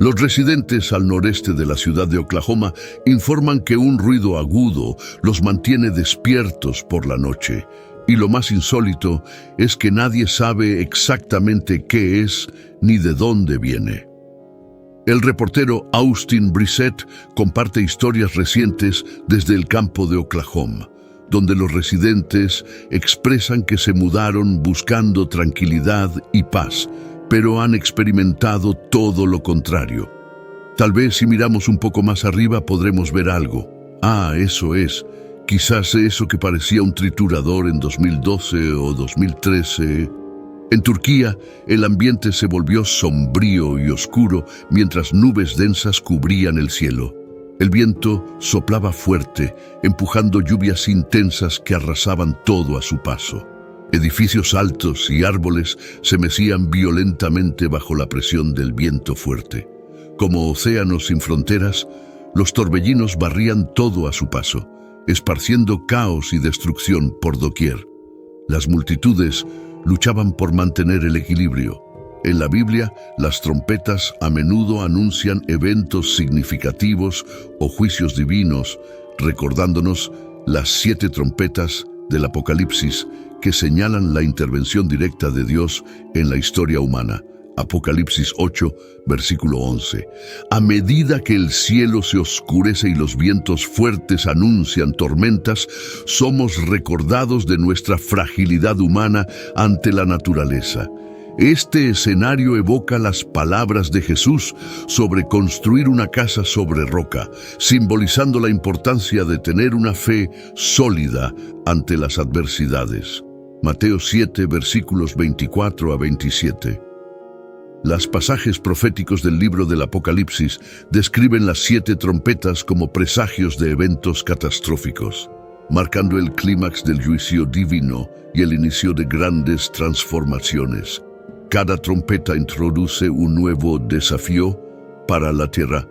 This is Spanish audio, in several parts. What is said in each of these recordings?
Los residentes al noreste de la ciudad de Oklahoma informan que un ruido agudo los mantiene despiertos por la noche. Y lo más insólito es que nadie sabe exactamente qué es ni de dónde viene. El reportero Austin Brissett comparte historias recientes desde el campo de Oklahoma, donde los residentes expresan que se mudaron buscando tranquilidad y paz, pero han experimentado todo lo contrario. Tal vez si miramos un poco más arriba podremos ver algo. Eso es. Quizás eso que parecía un triturador en 2012 o 2013. En Turquía, el ambiente se volvió sombrío y oscuro mientras nubes densas cubrían el cielo. El viento soplaba fuerte, empujando lluvias intensas que arrasaban todo a su paso. Edificios altos y árboles se mecían violentamente bajo la presión del viento fuerte. Como océanos sin fronteras, los torbellinos barrían todo a su paso, esparciendo caos y destrucción por doquier. Las multitudes luchaban por mantener el equilibrio. En la Biblia, las trompetas a menudo anuncian eventos significativos o juicios divinos, recordándonos las 7 trompetas del Apocalipsis que señalan la intervención directa de Dios en la historia humana. Apocalipsis 8, versículo 11. A medida que el cielo se oscurece y los vientos fuertes anuncian tormentas, somos recordados de nuestra fragilidad humana ante la naturaleza. Este escenario evoca las palabras de Jesús sobre construir una casa sobre roca, simbolizando la importancia de tener una fe sólida ante las adversidades. Mateo 7, versículos 24 a 27. Los pasajes proféticos del libro del Apocalipsis describen las 7 trompetas como presagios de eventos catastróficos, marcando el clímax del juicio divino y el inicio de grandes transformaciones. Cada trompeta introduce un nuevo desafío para la tierra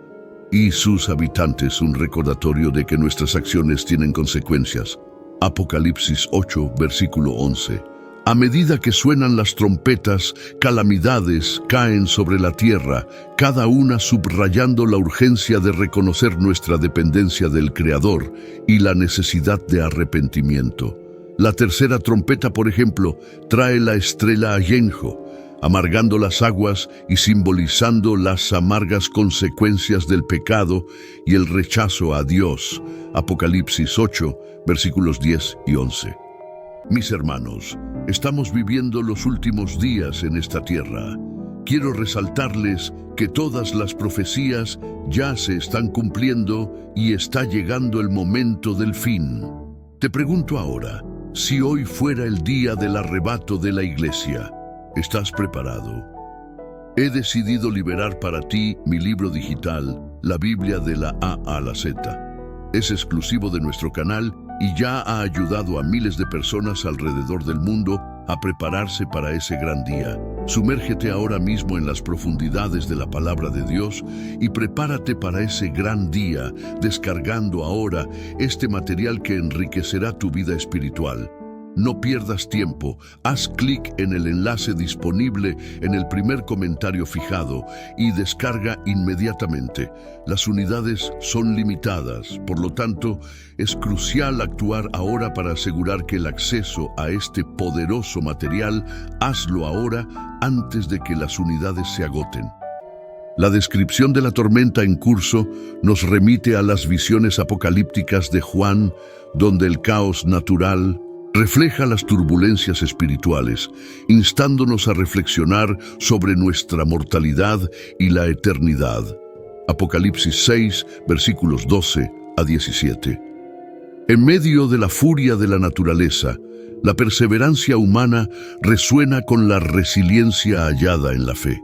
y sus habitantes, un recordatorio de que nuestras acciones tienen consecuencias. Apocalipsis 8, versículo 11. A medida que suenan las trompetas, calamidades caen sobre la tierra, cada una subrayando la urgencia de reconocer nuestra dependencia del Creador y la necesidad de arrepentimiento. La tercera trompeta, por ejemplo, trae la estrella Ayenjo, amargando las aguas y simbolizando las amargas consecuencias del pecado y el rechazo a Dios. Apocalipsis 8, versículos 10 y 11. Mis hermanos, estamos viviendo los últimos días en esta tierra. Quiero resaltarles que todas las profecías ya se están cumpliendo y está llegando el momento del fin. Te pregunto ahora, si hoy fuera el día del arrebato de la iglesia, ¿estás preparado? He decidido liberar para ti mi libro digital, la Biblia de la A a la Z. Es exclusivo de nuestro canal y ya ha ayudado a miles de personas alrededor del mundo a prepararse para ese gran día. Sumérgete ahora mismo en las profundidades de la palabra de Dios y prepárate para ese gran día, descargando ahora este material que enriquecerá tu vida espiritual. No pierdas tiempo, haz clic en el enlace disponible en el primer comentario fijado y descarga inmediatamente. Las unidades son limitadas, por lo tanto, es crucial actuar ahora para asegurar que el acceso a este poderoso material, hazlo ahora antes de que las unidades se agoten. La descripción de la tormenta en curso nos remite a las visiones apocalípticas de Juan, donde el caos natural refleja las turbulencias espirituales, instándonos a reflexionar sobre nuestra mortalidad y la eternidad. Apocalipsis 6, versículos 12 a 17. En medio de la furia de la naturaleza, la perseverancia humana resuena con la resiliencia hallada en la fe.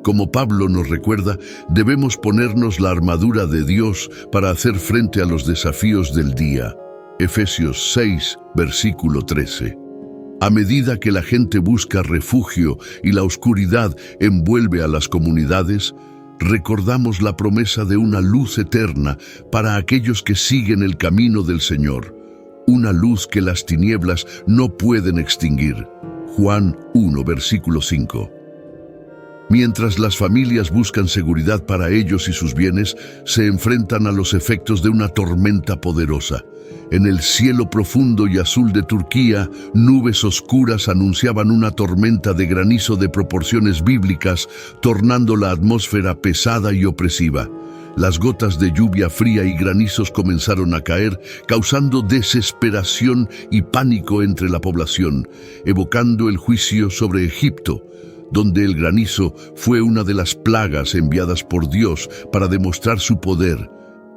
Como Pablo nos recuerda, debemos ponernos la armadura de Dios para hacer frente a los desafíos del día. Efesios 6, versículo 13. A medida que la gente busca refugio y la oscuridad envuelve a las comunidades, recordamos la promesa de una luz eterna para aquellos que siguen el camino del Señor, una luz que las tinieblas no pueden extinguir. Juan 1, versículo 5. Mientras las familias buscan seguridad para ellos y sus bienes, se enfrentan a los efectos de una tormenta poderosa. En el cielo profundo y azul de Turquía, nubes oscuras anunciaban una tormenta de granizo de proporciones bíblicas, tornando la atmósfera pesada y opresiva. Las gotas de lluvia fría y granizos comenzaron a caer, causando desesperación y pánico entre la población, evocando el juicio sobre Egipto, donde el granizo fue una de las plagas enviadas por Dios para demostrar su poder.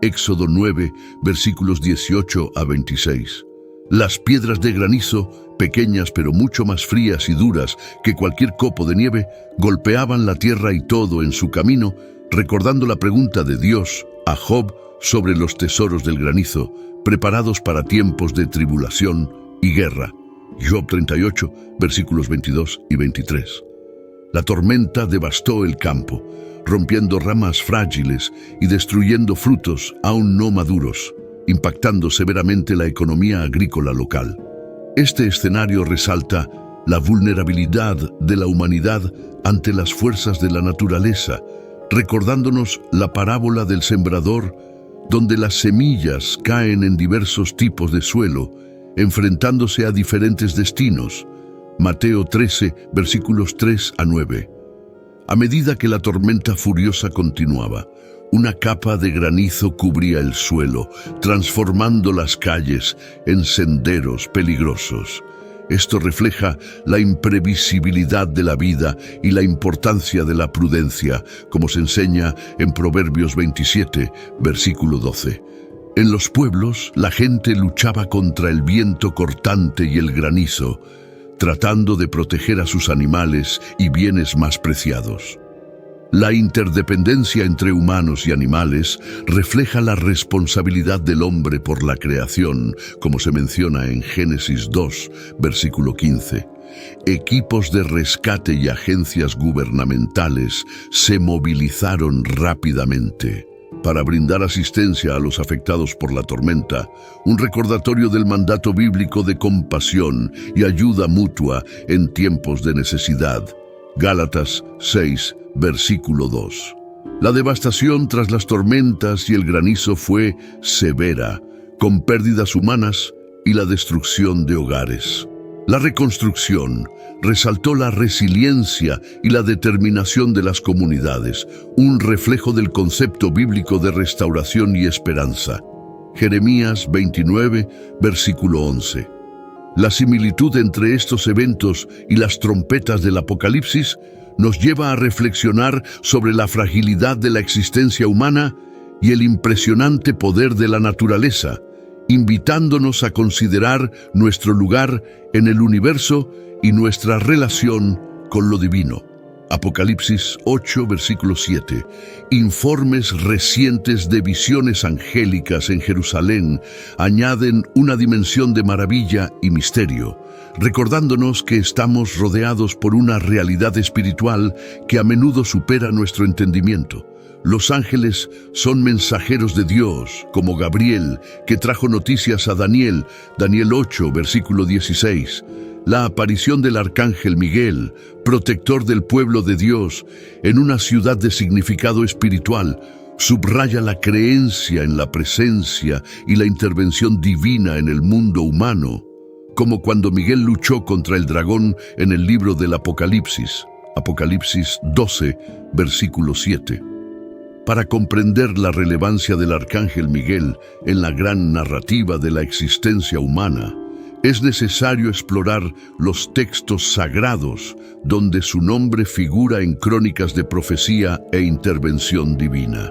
Éxodo 9, versículos 18 a 26. Las piedras de granizo, pequeñas pero mucho más frías y duras que cualquier copo de nieve, golpeaban la tierra y todo en su camino, recordando la pregunta de Dios a Job sobre los tesoros del granizo, preparados para tiempos de tribulación y guerra. Job 38, versículos 22 y 23. La tormenta devastó el campo, rompiendo ramas frágiles y destruyendo frutos aún no maduros, impactando severamente la economía agrícola local. Este escenario resalta la vulnerabilidad de la humanidad ante las fuerzas de la naturaleza, recordándonos la parábola del sembrador, donde las semillas caen en diversos tipos de suelo, enfrentándose a diferentes destinos. Mateo 13, versículos 3 a 9. A medida que la tormenta furiosa continuaba, una capa de granizo cubría el suelo, transformando las calles en senderos peligrosos. Esto refleja la imprevisibilidad de la vida y la importancia de la prudencia, como se enseña en Proverbios 27, versículo 12. En los pueblos, la gente luchaba contra el viento cortante y el granizo, tratando de proteger a sus animales y bienes más preciados. La interdependencia entre humanos y animales refleja la responsabilidad del hombre por la creación, como se menciona en Génesis 2, versículo 15. Equipos de rescate y agencias gubernamentales se movilizaron rápidamente para brindar asistencia a los afectados por la tormenta, un recordatorio del mandato bíblico de compasión y ayuda mutua en tiempos de necesidad. Gálatas 6, versículo 2. La devastación tras las tormentas y el granizo fue severa, con pérdidas humanas y la destrucción de hogares. La reconstrucción resaltó la resiliencia y la determinación de las comunidades, un reflejo del concepto bíblico de restauración y esperanza. Jeremías 29, versículo 11. La similitud entre estos eventos y las trompetas del Apocalipsis nos lleva a reflexionar sobre la fragilidad de la existencia humana y el impresionante poder de la naturaleza, invitándonos a considerar nuestro lugar en el universo y nuestra relación con lo divino. Apocalipsis 8, versículo 7. Informes recientes de visiones angélicas en Jerusalén añaden una dimensión de maravilla y misterio, recordándonos que estamos rodeados por una realidad espiritual que a menudo supera nuestro entendimiento. Los ángeles son mensajeros de Dios, como Gabriel, que trajo noticias a Daniel, Daniel 8, versículo 16. La aparición del arcángel Miguel, protector del pueblo de Dios, en una ciudad de significado espiritual, subraya la creencia en la presencia y la intervención divina en el mundo humano, como cuando Miguel luchó contra el dragón en el libro del Apocalipsis, Apocalipsis 12, versículo 7. Para comprender la relevancia del arcángel Miguel en la gran narrativa de la existencia humana, es necesario explorar los textos sagrados donde su nombre figura en crónicas de profecía e intervención divina.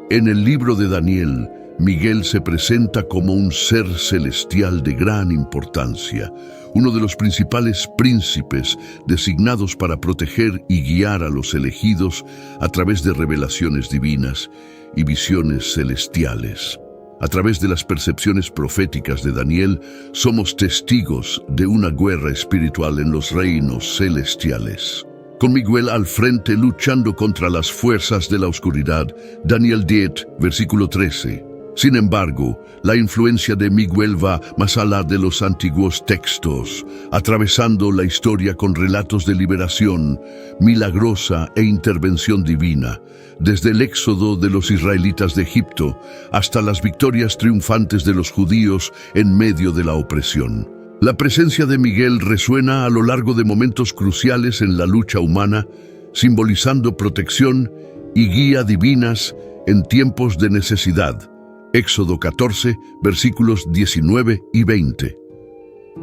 En el libro de Daniel, Miguel se presenta como un ser celestial de gran importancia, uno de los principales príncipes designados para proteger y guiar a los elegidos a través de revelaciones divinas y visiones celestiales. A través de las percepciones proféticas de Daniel, somos testigos de una guerra espiritual en los reinos celestiales. Con Miguel al frente luchando contra las fuerzas de la oscuridad, Daniel 10, versículo 13. Sin embargo, la influencia de Miguel va más allá de los antiguos textos, atravesando la historia con relatos de liberación milagrosa e intervención divina, desde el éxodo de los israelitas de Egipto hasta las victorias triunfantes de los judíos en medio de la opresión. La presencia de Miguel resuena a lo largo de momentos cruciales en la lucha humana, simbolizando protección y guía divinas en tiempos de necesidad. Éxodo 14, versículos 19 y 20.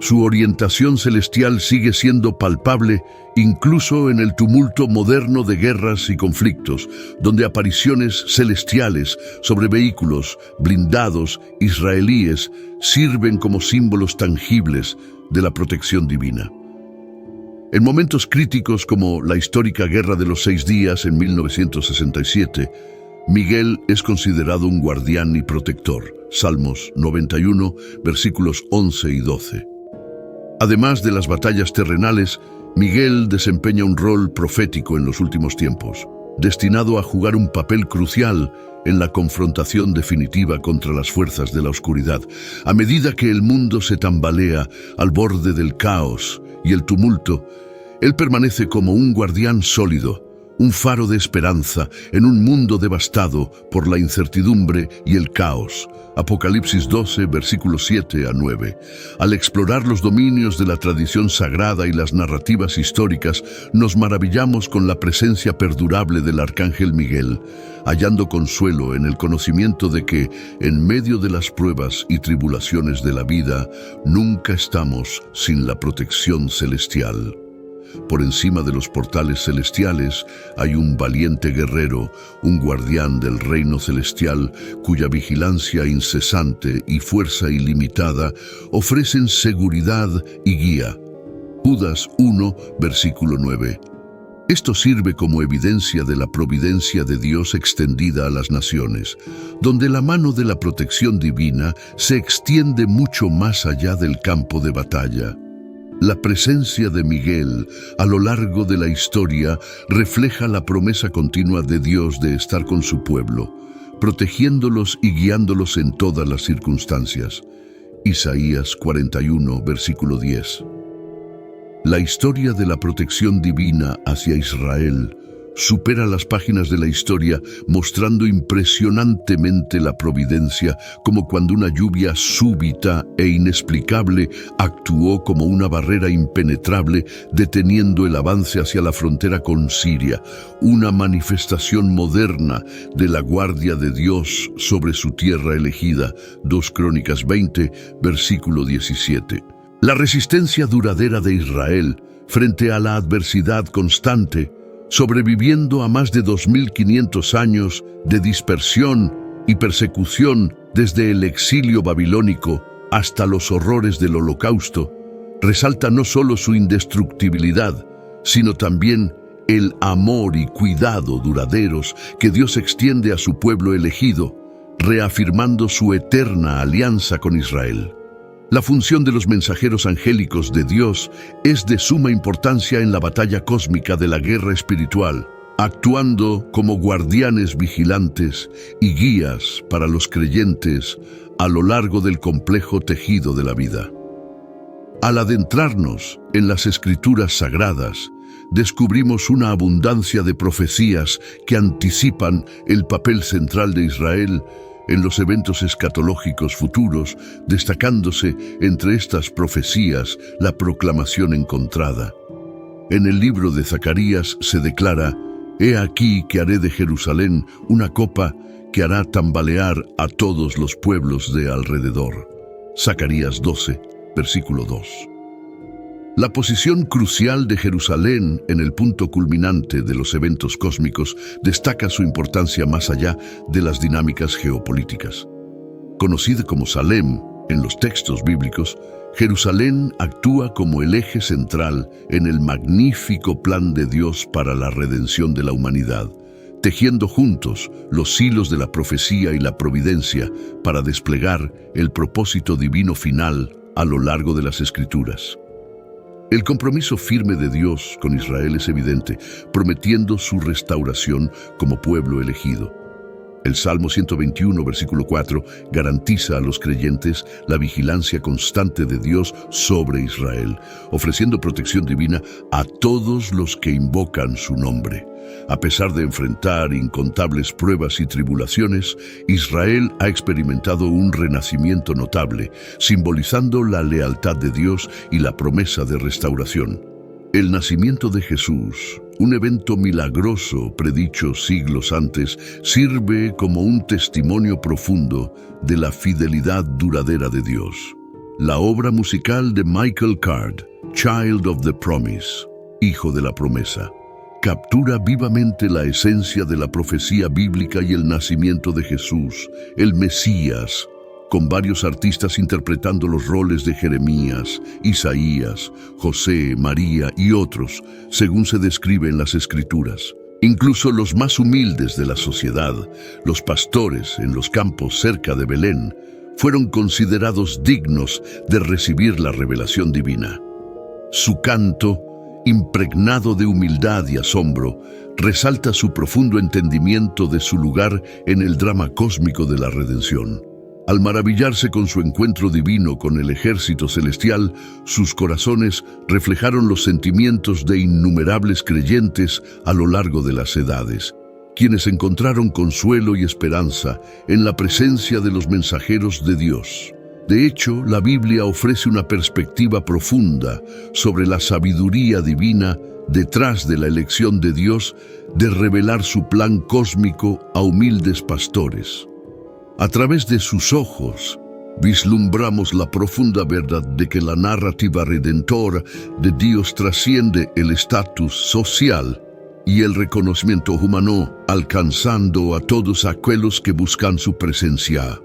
Su orientación celestial sigue siendo palpable incluso en el tumulto moderno de guerras y conflictos, donde apariciones celestiales sobre vehículos blindados israelíes sirven como símbolos tangibles de la protección divina. En momentos críticos como la histórica Guerra de los 6 Días en 1967, Miguel es considerado un guardián y protector. Salmos 91, versículos 11 y 12. Además de las batallas terrenales, Miguel desempeña un rol profético en los últimos tiempos, destinado a jugar un papel crucial en la confrontación definitiva contra las fuerzas de la oscuridad. A medida que el mundo se tambalea al borde del caos y el tumulto, él permanece como un guardián sólido, un faro de esperanza en un mundo devastado por la incertidumbre y el caos. Apocalipsis 12, versículos 7 a 9. Al explorar los dominios de la tradición sagrada y las narrativas históricas, nos maravillamos con la presencia perdurable del arcángel Miguel, hallando consuelo en el conocimiento de que, en medio de las pruebas y tribulaciones de la vida, nunca estamos sin la protección celestial. Por encima de los portales celestiales hay un valiente guerrero, un guardián del reino celestial, cuya vigilancia incesante y fuerza ilimitada ofrecen seguridad y guía. Judas 1, versículo 9. Esto sirve como evidencia de la providencia de Dios extendida a las naciones, donde la mano de la protección divina se extiende mucho más allá del campo de batalla. La presencia de Miguel a lo largo de la historia refleja la promesa continua de Dios de estar con su pueblo, protegiéndolos y guiándolos en todas las circunstancias. Isaías 41, versículo 10. La historia de la protección divina hacia Israel supera las páginas de la historia, mostrando impresionantemente la providencia, como cuando una lluvia súbita e inexplicable actuó como una barrera impenetrable, deteniendo el avance hacia la frontera con Siria, una manifestación moderna de la guardia de Dios sobre su tierra elegida. 2 Crónicas 20, versículo 17. La resistencia duradera de Israel frente a la adversidad constante, sobreviviendo a más de 2500 años de dispersión y persecución desde el exilio babilónico hasta los horrores del Holocausto, resalta no solo su indestructibilidad, sino también el amor y cuidado duraderos que Dios extiende a su pueblo elegido, reafirmando su eterna alianza con Israel. La función de los mensajeros angélicos de Dios es de suma importancia en la batalla cósmica de la guerra espiritual, actuando como guardianes vigilantes y guías para los creyentes a lo largo del complejo tejido de la vida. Al adentrarnos en las Escrituras sagradas, descubrimos una abundancia de profecías que anticipan el papel central de Israel en los eventos escatológicos futuros, destacándose entre estas profecías la proclamación encontrada. En el libro de Zacarías se declara: «He aquí que haré de Jerusalén una copa que hará tambalear a todos los pueblos de alrededor». Zacarías 12, versículo 2. La posición crucial de Jerusalén en el punto culminante de los eventos cósmicos destaca su importancia más allá de las dinámicas geopolíticas. Conocida como Salem en los textos bíblicos, Jerusalén actúa como el eje central en el magnífico plan de Dios para la redención de la humanidad, tejiendo juntos los hilos de la profecía y la providencia para desplegar el propósito divino final a lo largo de las Escrituras. El compromiso firme de Dios con Israel es evidente, prometiendo su restauración como pueblo elegido. El Salmo 121, versículo 4, garantiza a los creyentes la vigilancia constante de Dios sobre Israel, ofreciendo protección divina a todos los que invocan su nombre. A pesar de enfrentar incontables pruebas y tribulaciones, Israel ha experimentado un renacimiento notable, simbolizando la lealtad de Dios y la promesa de restauración. El nacimiento de Jesús, un evento milagroso predicho siglos antes, sirve como un testimonio profundo de la fidelidad duradera de Dios. La obra musical de Michael Card, Child of the Promise, Hijo de la Promesa, captura vivamente la esencia de la profecía bíblica y el nacimiento de Jesús, el Mesías, con varios artistas interpretando los roles de Jeremías, Isaías, José, María y otros, según se describe en las Escrituras. Incluso los más humildes de la sociedad, los pastores en los campos cerca de Belén, fueron considerados dignos de recibir la revelación divina. Su canto, impregnado de humildad y asombro, resalta su profundo entendimiento de su lugar en el drama cósmico de la redención. Al maravillarse con su encuentro divino con el ejército celestial, sus corazones reflejaron los sentimientos de innumerables creyentes a lo largo de las edades, quienes encontraron consuelo y esperanza en la presencia de los mensajeros de Dios. De hecho, la Biblia ofrece una perspectiva profunda sobre la sabiduría divina detrás de la elección de Dios de revelar su plan cósmico a humildes pastores. A través de sus ojos, vislumbramos la profunda verdad de que la narrativa redentora de Dios trasciende el estatus social y el reconocimiento humano, alcanzando a todos aquellos que buscan su presencia.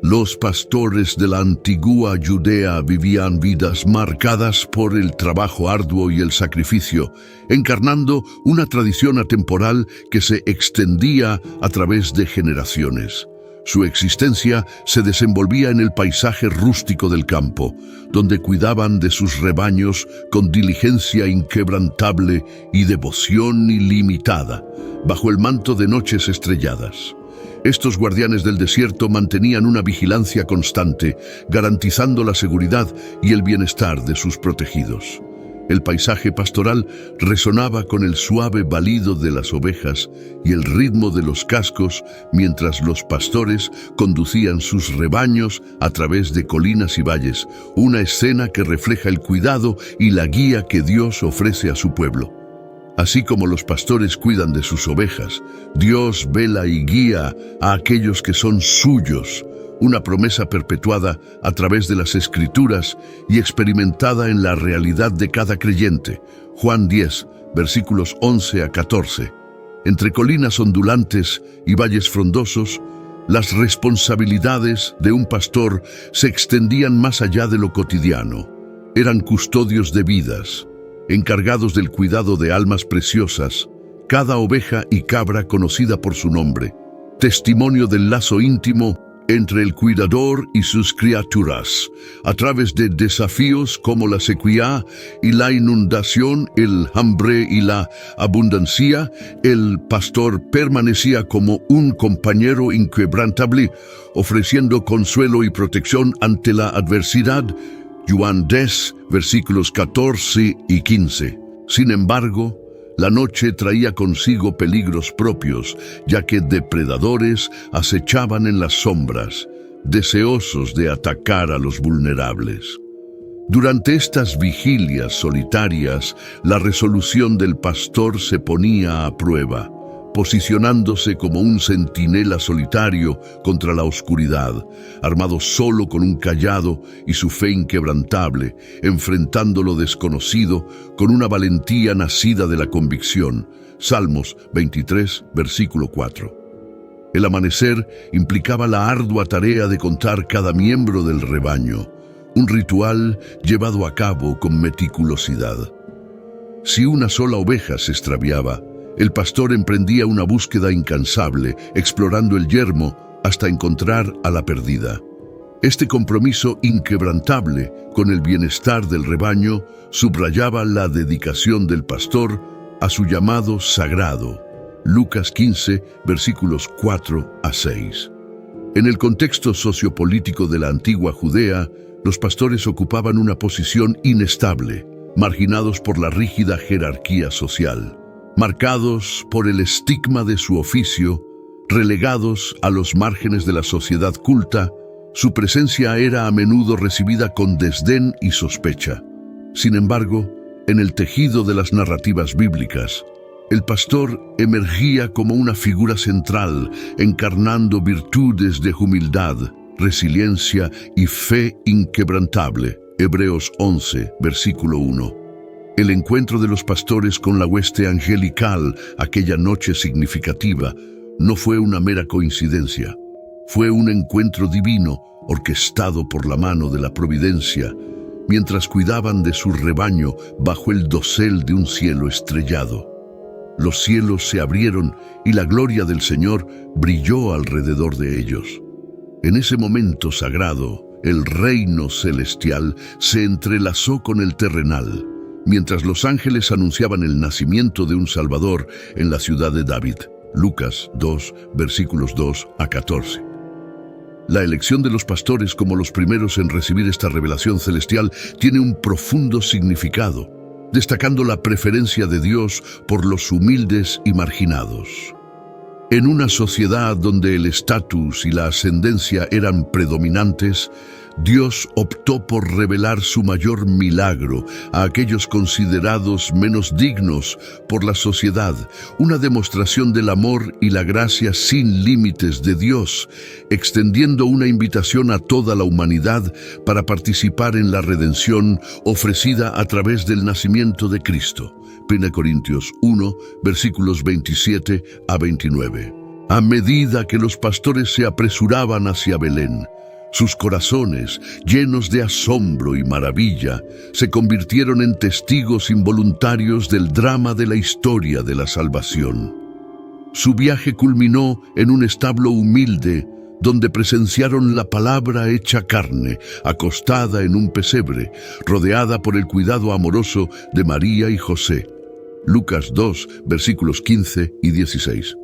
Los pastores de la antigua Judea vivían vidas marcadas por el trabajo arduo y el sacrificio, encarnando una tradición atemporal que se extendía a través de generaciones. Su existencia se desenvolvía en el paisaje rústico del campo, donde cuidaban de sus rebaños con diligencia inquebrantable y devoción ilimitada, bajo el manto de noches estrelladas. Estos guardianes del desierto mantenían una vigilancia constante, garantizando la seguridad y el bienestar de sus protegidos. El paisaje pastoral resonaba con el suave balido de las ovejas y el ritmo de los cascos mientras los pastores conducían sus rebaños a través de colinas y valles, una escena que refleja el cuidado y la guía que Dios ofrece a su pueblo. Así como los pastores cuidan de sus ovejas, Dios vela y guía a aquellos que son suyos, una promesa perpetuada a través de las Escrituras y experimentada en la realidad de cada creyente. Juan 10, versículos 11 a 14. Entre colinas ondulantes y valles frondosos, las responsabilidades de un pastor se extendían más allá de lo cotidiano. Eran custodios de vidas, encargados del cuidado de almas preciosas, cada oveja y cabra conocida por su nombre, testimonio del lazo íntimo entre el cuidador y sus criaturas. A través de desafíos como la sequía y la inundación, el hambre y la abundancia, el pastor permanecía como un compañero inquebrantable, ofreciendo consuelo y protección ante la adversidad. Juan 10, versículos 14 y 15. Sin embargo, la noche traía consigo peligros propios, ya que depredadores acechaban en las sombras, deseosos de atacar a los vulnerables. Durante estas vigilias solitarias, la resolución del pastor se ponía a prueba, posicionándose como un centinela solitario contra la oscuridad, armado solo con un cayado y su fe inquebrantable, enfrentando lo desconocido con una valentía nacida de la convicción. Salmos 23, versículo 4. El amanecer implicaba la ardua tarea de contar cada miembro del rebaño, un ritual llevado a cabo con meticulosidad. Si una sola oveja se extraviaba, el pastor emprendía una búsqueda incansable, explorando el yermo hasta encontrar a la perdida. Este compromiso inquebrantable con el bienestar del rebaño subrayaba la dedicación del pastor a su llamado sagrado, Lucas 15, versículos 4 a 6. En el contexto sociopolítico de la antigua Judea, los pastores ocupaban una posición inestable, marginados por la rígida jerarquía social, marcados por el estigma de su oficio, relegados a los márgenes de la sociedad culta. Su presencia era a menudo recibida con desdén y sospecha. Sin embargo, en el tejido de las narrativas bíblicas, el pastor emergía como una figura central, encarnando virtudes de humildad, resiliencia y fe inquebrantable. Hebreos 11, versículo 1. El encuentro de los pastores con la hueste angelical aquella noche significativa no fue una mera coincidencia. Fue un encuentro divino orquestado por la mano de la providencia, mientras cuidaban de su rebaño bajo el dosel de un cielo estrellado. Los cielos se abrieron y la gloria del Señor brilló alrededor de ellos. En ese momento sagrado, el reino celestial se entrelazó con el terrenal, mientras los ángeles anunciaban el nacimiento de un Salvador en la ciudad de David. Lucas 2, versículos 2 a 14. La elección de los pastores como los primeros en recibir esta revelación celestial tiene un profundo significado, destacando la preferencia de Dios por los humildes y marginados. En una sociedad donde el estatus y la ascendencia eran predominantes, Dios optó por revelar su mayor milagro a aquellos considerados menos dignos por la sociedad, una demostración del amor y la gracia sin límites de Dios, extendiendo una invitación a toda la humanidad para participar en la redención ofrecida a través del nacimiento de Cristo. 1 Corintios 1, versículos 27 a 29. A medida que los pastores se apresuraban hacia Belén, sus corazones, llenos de asombro y maravilla, se convirtieron en testigos involuntarios del drama de la historia de la salvación. Su viaje culminó en un establo humilde, donde presenciaron la palabra hecha carne, acostada en un pesebre, rodeada por el cuidado amoroso de María y José. Lucas 2, versículos 15 y 16.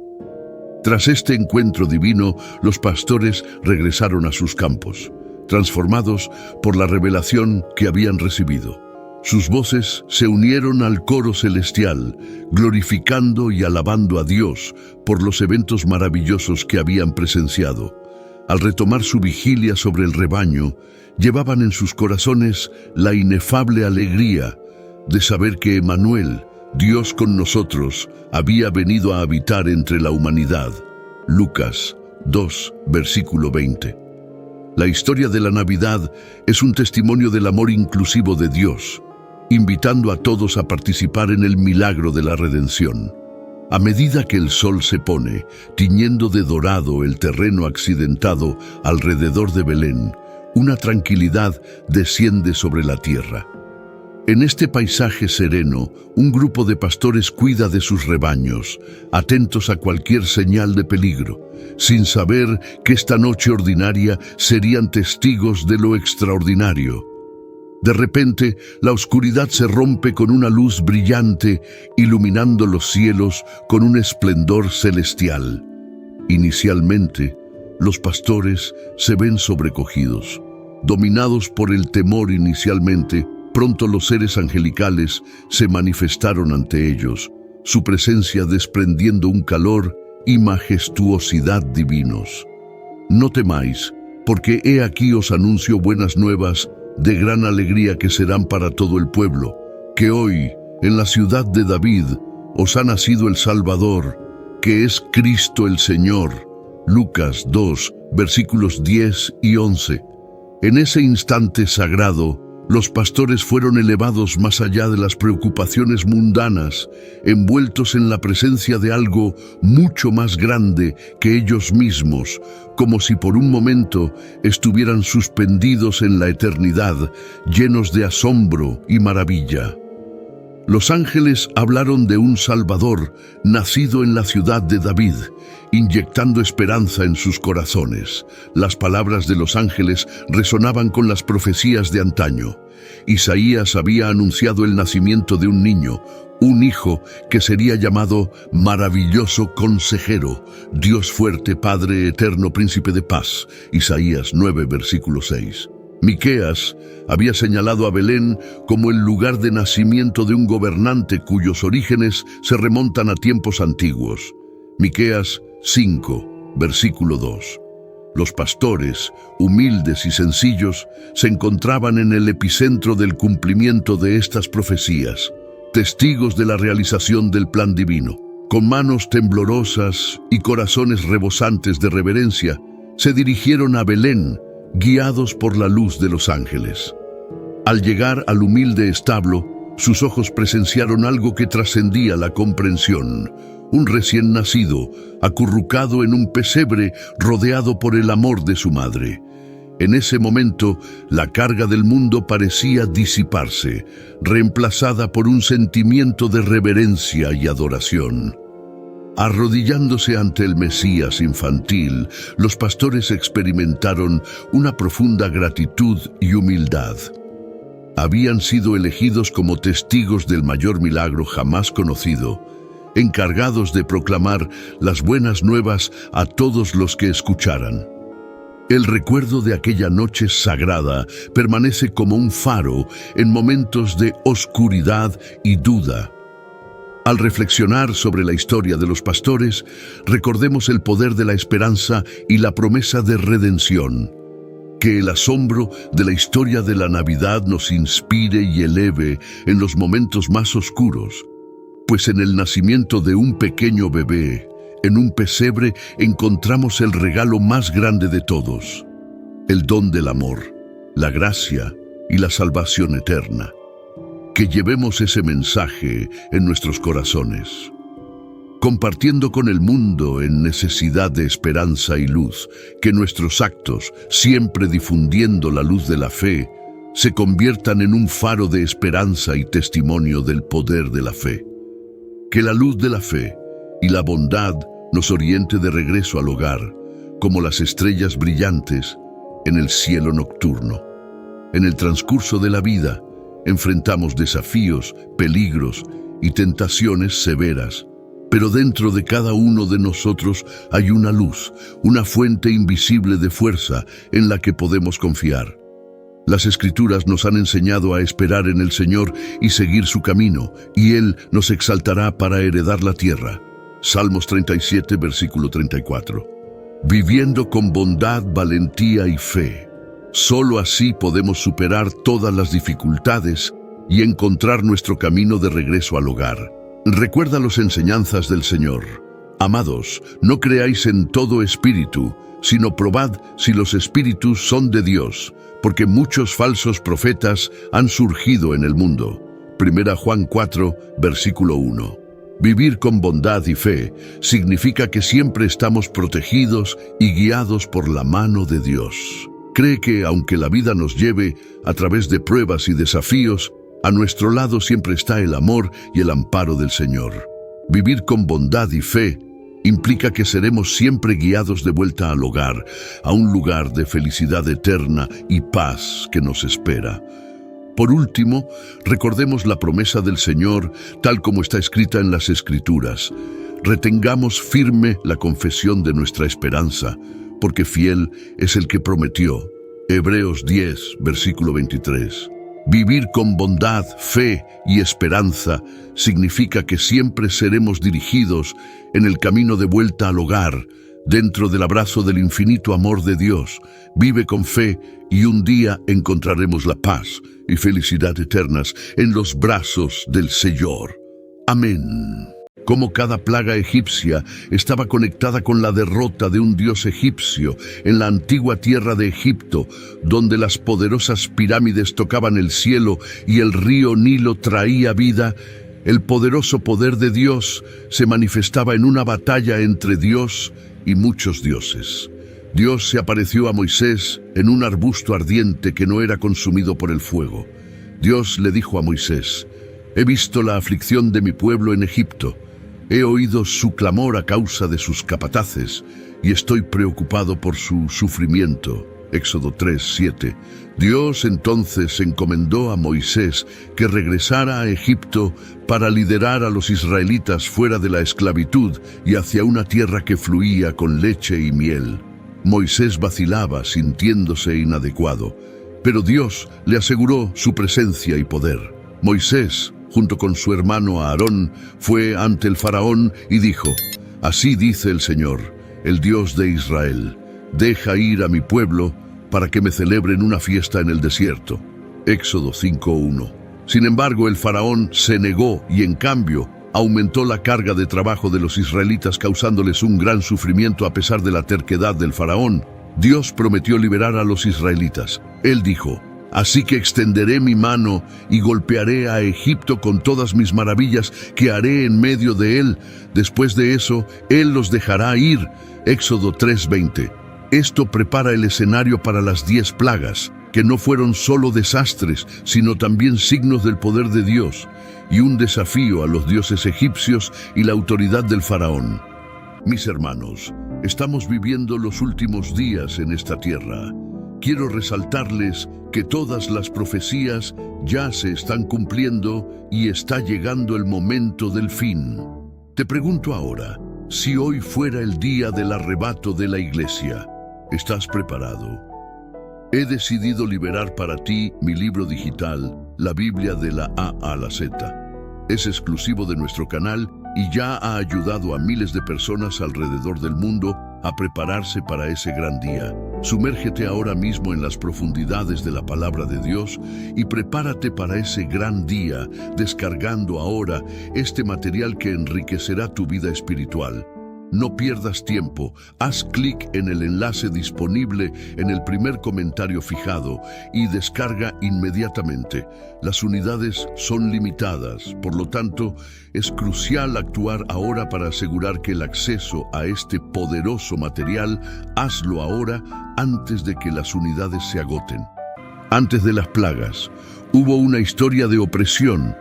Tras este encuentro divino, los pastores regresaron a sus campos, transformados por la revelación que habían recibido. Sus voces se unieron al coro celestial, glorificando y alabando a Dios por los eventos maravillosos que habían presenciado. Al retomar su vigilia sobre el rebaño, llevaban en sus corazones la inefable alegría de saber que Emmanuel, Dios con nosotros, había venido a habitar entre la humanidad. Lucas 2, versículo 20. La historia de la Navidad es un testimonio del amor inclusivo de Dios, invitando a todos a participar en el milagro de la redención. A medida que el sol se pone, tiñendo de dorado el terreno accidentado alrededor de Belén, una tranquilidad desciende sobre la tierra. En este paisaje sereno, un grupo de pastores cuida de sus rebaños, atentos a cualquier señal de peligro, sin saber que esta noche ordinaria serían testigos de lo extraordinario. De repente, la oscuridad se rompe con una luz brillante, iluminando los cielos con un esplendor celestial. Inicialmente, los pastores se ven sobrecogidos. Dominados por el temor inicialmente, pronto los seres angelicales se manifestaron ante ellos, su presencia desprendiendo un calor y majestuosidad divinos. No temáis, porque he aquí os anuncio buenas nuevas de gran alegría que serán para todo el pueblo, que hoy, en la ciudad de David, os ha nacido el Salvador, que es Cristo el Señor. Lucas 2, versículos 10 y 11. En ese instante sagrado, los pastores fueron elevados más allá de las preocupaciones mundanas, envueltos en la presencia de algo mucho más grande que ellos mismos, como si por un momento estuvieran suspendidos en la eternidad, llenos de asombro y maravilla. Los ángeles hablaron de un Salvador nacido en la ciudad de David, inyectando esperanza en sus corazones. Las palabras de los ángeles resonaban con las profecías de antaño. Isaías había anunciado el nacimiento de un niño, un hijo que sería llamado Maravilloso Consejero, Dios fuerte, Padre eterno, Príncipe de paz. Isaías 9, versículo 6. Miqueas había señalado a Belén como el lugar de nacimiento de un gobernante cuyos orígenes se remontan a tiempos antiguos. Miqueas 5, versículo 2. Los pastores, humildes y sencillos, se encontraban en el epicentro del cumplimiento de estas profecías, testigos de la realización del plan divino. Con manos temblorosas y corazones rebosantes de reverencia, se dirigieron a Belén, guiados por la luz de los ángeles. Al llegar al humilde establo, sus ojos presenciaron algo que trascendía la comprensión: un recién nacido, acurrucado en un pesebre, rodeado por el amor de su madre. En ese momento, la carga del mundo parecía disiparse, reemplazada por un sentimiento de reverencia y adoración. Arrodillándose ante el Mesías infantil, los pastores experimentaron una profunda gratitud y humildad. Habían sido elegidos como testigos del mayor milagro jamás conocido, encargados de proclamar las buenas nuevas a todos los que escucharan. El recuerdo de aquella noche sagrada permanece como un faro en momentos de oscuridad y duda. Al reflexionar sobre la historia de los pastores, recordemos el poder de la esperanza y la promesa de redención. Que el asombro de la historia de la Navidad nos inspire y eleve en los momentos más oscuros, pues en el nacimiento de un pequeño bebé, en un pesebre, encontramos el regalo más grande de todos, el don del amor, la gracia y la salvación eterna. Que llevemos ese mensaje en nuestros corazones, compartiendo con el mundo en necesidad de esperanza y luz, que nuestros actos, siempre difundiendo la luz de la fe, se conviertan en un faro de esperanza y testimonio del poder de la fe. Que la luz de la fe y la bondad nos oriente de regreso al hogar, como las estrellas brillantes en el cielo nocturno. En el transcurso de la vida, enfrentamos desafíos, peligros y tentaciones severas, pero dentro de cada uno de nosotros hay una luz, una fuente invisible de fuerza en la que podemos confiar. Las Escrituras nos han enseñado a esperar en el Señor y seguir su camino, y Él nos exaltará para heredar la tierra. Salmos 37, versículo 34. Viviendo con bondad, valentía y fe. Solo así podemos superar todas las dificultades y encontrar nuestro camino de regreso al hogar. Recuerda las enseñanzas del Señor. Amados, no creáis en todo espíritu, sino probad si los espíritus son de Dios, porque muchos falsos profetas han surgido en el mundo. 1 Juan 4, versículo 1. Vivir con bondad y fe significa que siempre estamos protegidos y guiados por la mano de Dios. Cree que, aunque la vida nos lleve a través de pruebas y desafíos, a nuestro lado siempre está el amor y el amparo del Señor. Vivir con bondad y fe implica que seremos siempre guiados de vuelta al hogar, a un lugar de felicidad eterna y paz que nos espera. Por último, recordemos la promesa del Señor tal como está escrita en las Escrituras. Retengamos firme la confesión de nuestra esperanza, porque fiel es el que prometió. Hebreos 10, versículo 23. Vivir con bondad, fe y esperanza significa que siempre seremos dirigidos en el camino de vuelta al hogar, dentro del abrazo del infinito amor de Dios. Vive con fe y un día encontraremos la paz y felicidad eternas en los brazos del Señor. Amén. Como cada plaga egipcia estaba conectada con la derrota de un dios egipcio en la antigua tierra de Egipto, donde las poderosas pirámides tocaban el cielo y el río Nilo traía vida, el poderoso poder de Dios se manifestaba en una batalla entre Dios y muchos dioses. Dios se apareció a Moisés en un arbusto ardiente que no era consumido por el fuego. Dios le dijo a Moisés: «He visto la aflicción de mi pueblo en Egipto. He oído su clamor a causa de sus capataces y estoy preocupado por su sufrimiento». Éxodo 3:7. Dios entonces encomendó a Moisés que regresara a Egipto para liderar a los israelitas fuera de la esclavitud y hacia una tierra que fluía con leche y miel. Moisés vacilaba, sintiéndose inadecuado, pero Dios le aseguró su presencia y poder. Moisés, junto con su hermano Aarón, fue ante el faraón y dijo: «Así dice el Señor, el Dios de Israel, deja ir a mi pueblo para que me celebren una fiesta en el desierto». Éxodo 5:1. Sin embargo, el faraón se negó y en cambio aumentó la carga de trabajo de los israelitas, causándoles un gran sufrimiento a pesar de la terquedad del faraón. Dios prometió liberar a los israelitas. Él dijo: «Así que extenderé mi mano y golpearé a Egipto con todas mis maravillas que haré en medio de él. Después de eso, él los dejará ir». Éxodo 3:20. Esto prepara el escenario para las 10 plagas, que no fueron solo desastres, sino también signos del poder de Dios y un desafío a los dioses egipcios y la autoridad del faraón. Mis hermanos, estamos viviendo los últimos días en esta tierra. Quiero resaltarles que todas las profecías ya se están cumpliendo y está llegando el momento del fin. Te pregunto ahora, si hoy fuera el día del arrebato de la iglesia, ¿estás preparado? He decidido liberar para ti mi libro digital, la Biblia de la A a la Z. Es exclusivo de nuestro canal y ya ha ayudado a miles de personas alrededor del mundo a prepararse para ese gran día. Sumérgete ahora mismo en las profundidades de la palabra de Dios y prepárate para ese gran día, descargando ahora este material que enriquecerá tu vida espiritual. No pierdas tiempo, haz clic en el enlace disponible en el primer comentario fijado y descarga inmediatamente. Las unidades son limitadas, por lo tanto, es crucial actuar ahora para asegurar que el acceso a este poderoso material, hazlo ahora antes de que las unidades se agoten. Antes de las plagas, hubo una historia de opresión,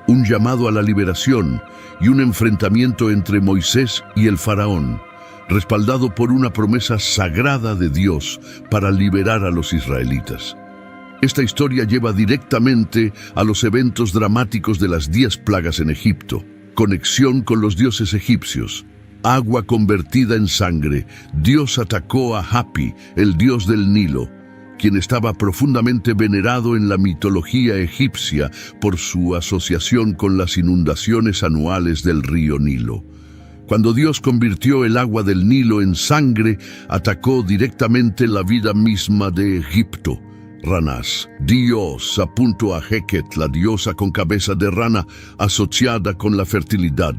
un llamado a la liberación y un enfrentamiento entre Moisés y el faraón, respaldado por una promesa sagrada de Dios para liberar a los israelitas. Esta historia lleva directamente a los eventos dramáticos de las 10 plagas en Egipto, conexión con los dioses egipcios, agua convertida en sangre. Dios atacó a Hapi, el dios del Nilo, quien estaba profundamente venerado en la mitología egipcia por su asociación con las inundaciones anuales del río Nilo. Cuando Dios convirtió el agua del Nilo en sangre, atacó directamente la vida misma de Egipto. Ranas. Dios apuntó a Heket, la diosa con cabeza de rana, asociada con la fertilidad.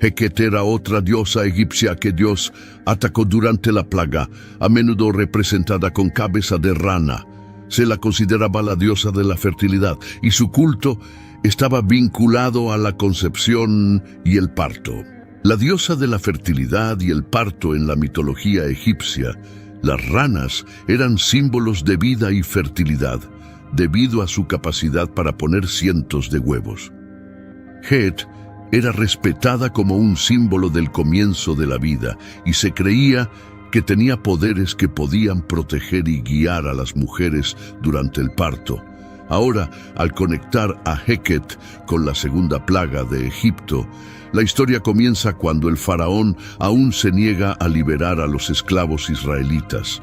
Heket era otra diosa egipcia que Dios atacó durante la plaga, a menudo representada con cabeza de rana. Se la consideraba la diosa de la fertilidad y su culto estaba vinculado a la concepción y el parto. La diosa de la fertilidad y el parto en la mitología egipcia, las ranas eran símbolos de vida y fertilidad, debido a su capacidad para poner cientos de huevos. Het era respetada como un símbolo del comienzo de la vida y se creía que tenía poderes que podían proteger y guiar a las mujeres durante el parto. Ahora, al conectar a Heket con la segunda plaga de Egipto, la historia comienza cuando el faraón aún se niega a liberar a los esclavos israelitas.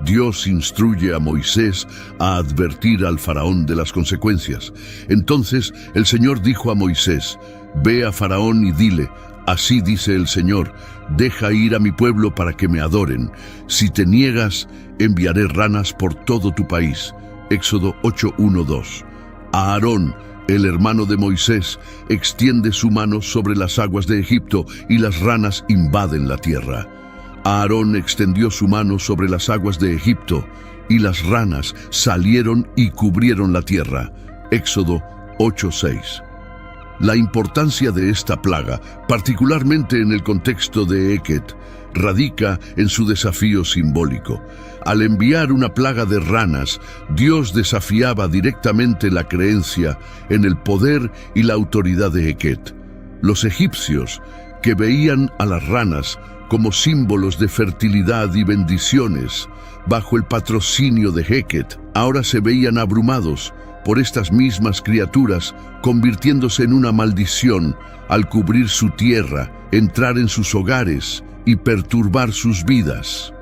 Dios instruye a Moisés a advertir al faraón de las consecuencias. Entonces el Señor dijo a Moisés: «Ve a Faraón y dile, así dice el Señor, deja ir a mi pueblo para que me adoren. Si te niegas, enviaré ranas por todo tu país». Éxodo 8:1-2. Aarón, el hermano de Moisés, extiende su mano sobre las aguas de Egipto y las ranas invaden la tierra. Aarón extendió su mano sobre las aguas de Egipto y las ranas salieron y cubrieron la tierra. Éxodo 8:6. La importancia de esta plaga, particularmente en el contexto de Heket, radica en su desafío simbólico. Al enviar una plaga de ranas, Dios desafiaba directamente la creencia en el poder y la autoridad de Heket. Los egipcios, que veían a las ranas como símbolos de fertilidad y bendiciones, bajo el patrocinio de Heket, ahora se veían abrumados por estas mismas criaturas, convirtiéndose en una maldición al cubrir su tierra, entrar en sus hogares y perturbar sus vidas.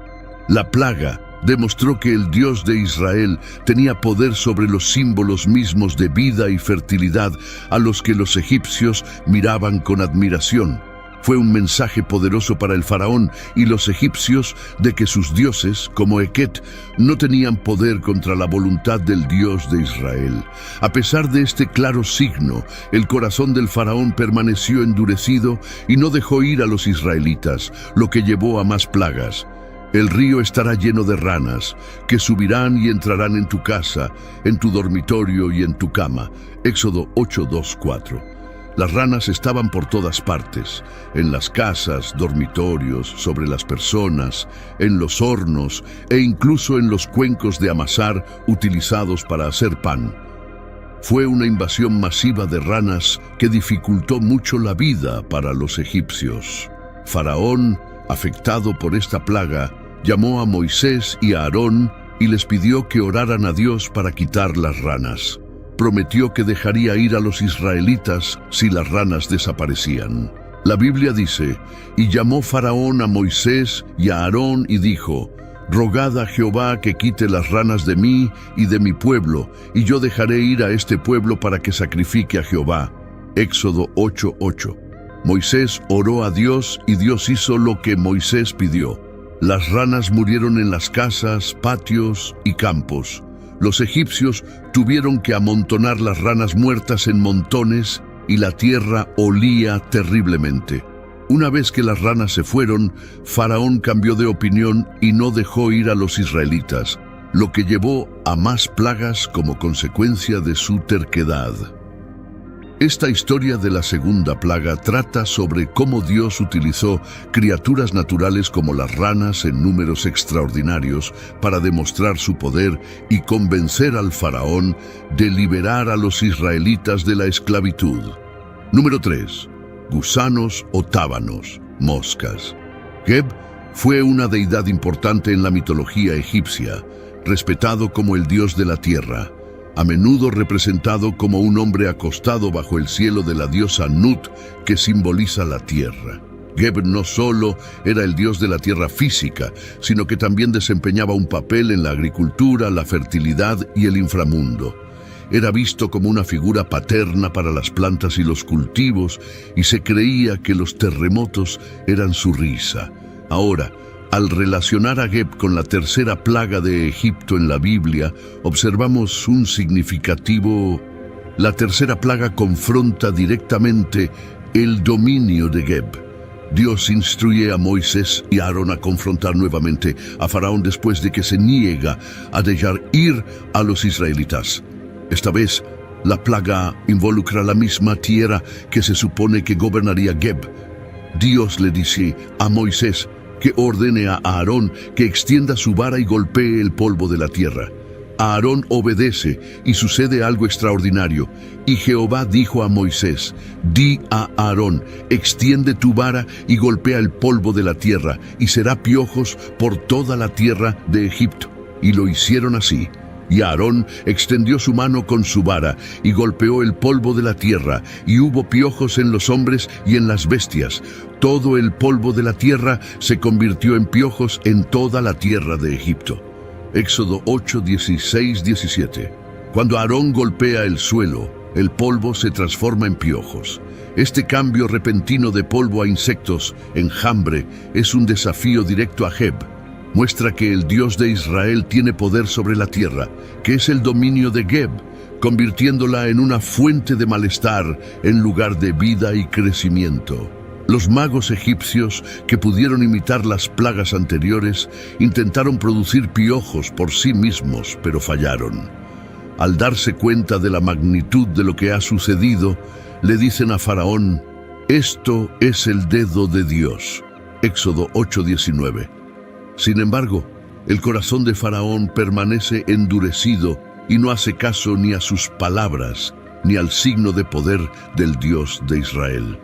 La plaga demostró que el Dios de Israel tenía poder sobre los símbolos mismos de vida y fertilidad a los que los egipcios miraban con admiración. Fue un mensaje poderoso para el faraón y los egipcios de que sus dioses, como Heket, no tenían poder contra la voluntad del Dios de Israel. A pesar de este claro signo, el corazón del faraón permaneció endurecido y no dejó ir a los israelitas, lo que llevó a más plagas. El río estará lleno de ranas, que subirán y entrarán en tu casa, en tu dormitorio y en tu cama. Éxodo 8:2-4. Las ranas estaban por todas partes, en las casas, dormitorios, sobre las personas, en los hornos e incluso en los cuencos de amasar utilizados para hacer pan. Fue una invasión masiva de ranas que dificultó mucho la vida para los egipcios. Faraón, afectado por esta plaga, llamó a Moisés y a Aarón y les pidió que oraran a Dios para quitar las ranas. Prometió que dejaría ir a los israelitas si las ranas desaparecían. La Biblia dice, y llamó Faraón a Moisés y a Aarón y dijo, rogad a Jehová que quite las ranas de mí y de mi pueblo, y yo dejaré ir a este pueblo para que sacrifique a Jehová. Éxodo 8:8. Moisés oró a Dios y Dios hizo lo que Moisés pidió. Las ranas murieron en las casas, patios y campos. Los egipcios tuvieron que amontonar las ranas muertas en montones y la tierra olía terriblemente. Una vez que las ranas se fueron, Faraón cambió de opinión y no dejó ir a los israelitas, lo que llevó a más plagas como consecuencia de su terquedad. Esta historia de la segunda plaga trata sobre cómo Dios utilizó criaturas naturales como las ranas en números extraordinarios para demostrar su poder y convencer al faraón de liberar a los israelitas de la esclavitud. Número 3. Gusanos o tábanos, moscas. Geb fue una deidad importante en la mitología egipcia, respetado como el dios de la tierra, a menudo representado como un hombre acostado bajo el cielo de la diosa Nut, que simboliza la tierra. Geb no solo era el dios de la tierra física, sino que también desempeñaba un papel en la agricultura, la fertilidad y el inframundo. Era visto como una figura paterna para las plantas y los cultivos, y se creía que los terremotos eran su risa. Ahora, al relacionar a Geb con la tercera plaga de Egipto en la Biblia, observamos un significativo. La tercera plaga confronta directamente el dominio de Geb. Dios instruye a Moisés y a Aarón a confrontar nuevamente a Faraón después de que se niega a dejar ir a los israelitas. Esta vez, la plaga involucra la misma tierra que se supone que gobernaría Geb. Dios le dice a Moisés que ordene a Aarón que extienda su vara y golpee el polvo de la tierra. Aarón obedece y sucede algo extraordinario. Y Jehová dijo a Moisés, di a Aarón, extiende tu vara y golpea el polvo de la tierra, y será piojos por toda la tierra de Egipto. Y lo hicieron así. Y Aarón extendió su mano con su vara y golpeó el polvo de la tierra, y hubo piojos en los hombres y en las bestias. Todo el polvo de la tierra se convirtió en piojos en toda la tierra de Egipto. Éxodo 8:16-17. Cuando Aarón golpea el suelo, el polvo se transforma en piojos. Este cambio repentino de polvo a insectos, enjambre, es un desafío directo a Geb. Muestra que el Dios de Israel tiene poder sobre la tierra, que es el dominio de Geb, convirtiéndola en una fuente de malestar en lugar de vida y crecimiento. Los magos egipcios, que pudieron imitar las plagas anteriores, intentaron producir piojos por sí mismos, pero fallaron. Al darse cuenta de la magnitud de lo que ha sucedido, le dicen a Faraón, esto es el dedo de Dios. Éxodo 8:19. Sin embargo, el corazón de Faraón permanece endurecido y no hace caso ni a sus palabras, ni al signo de poder del Dios de Israel.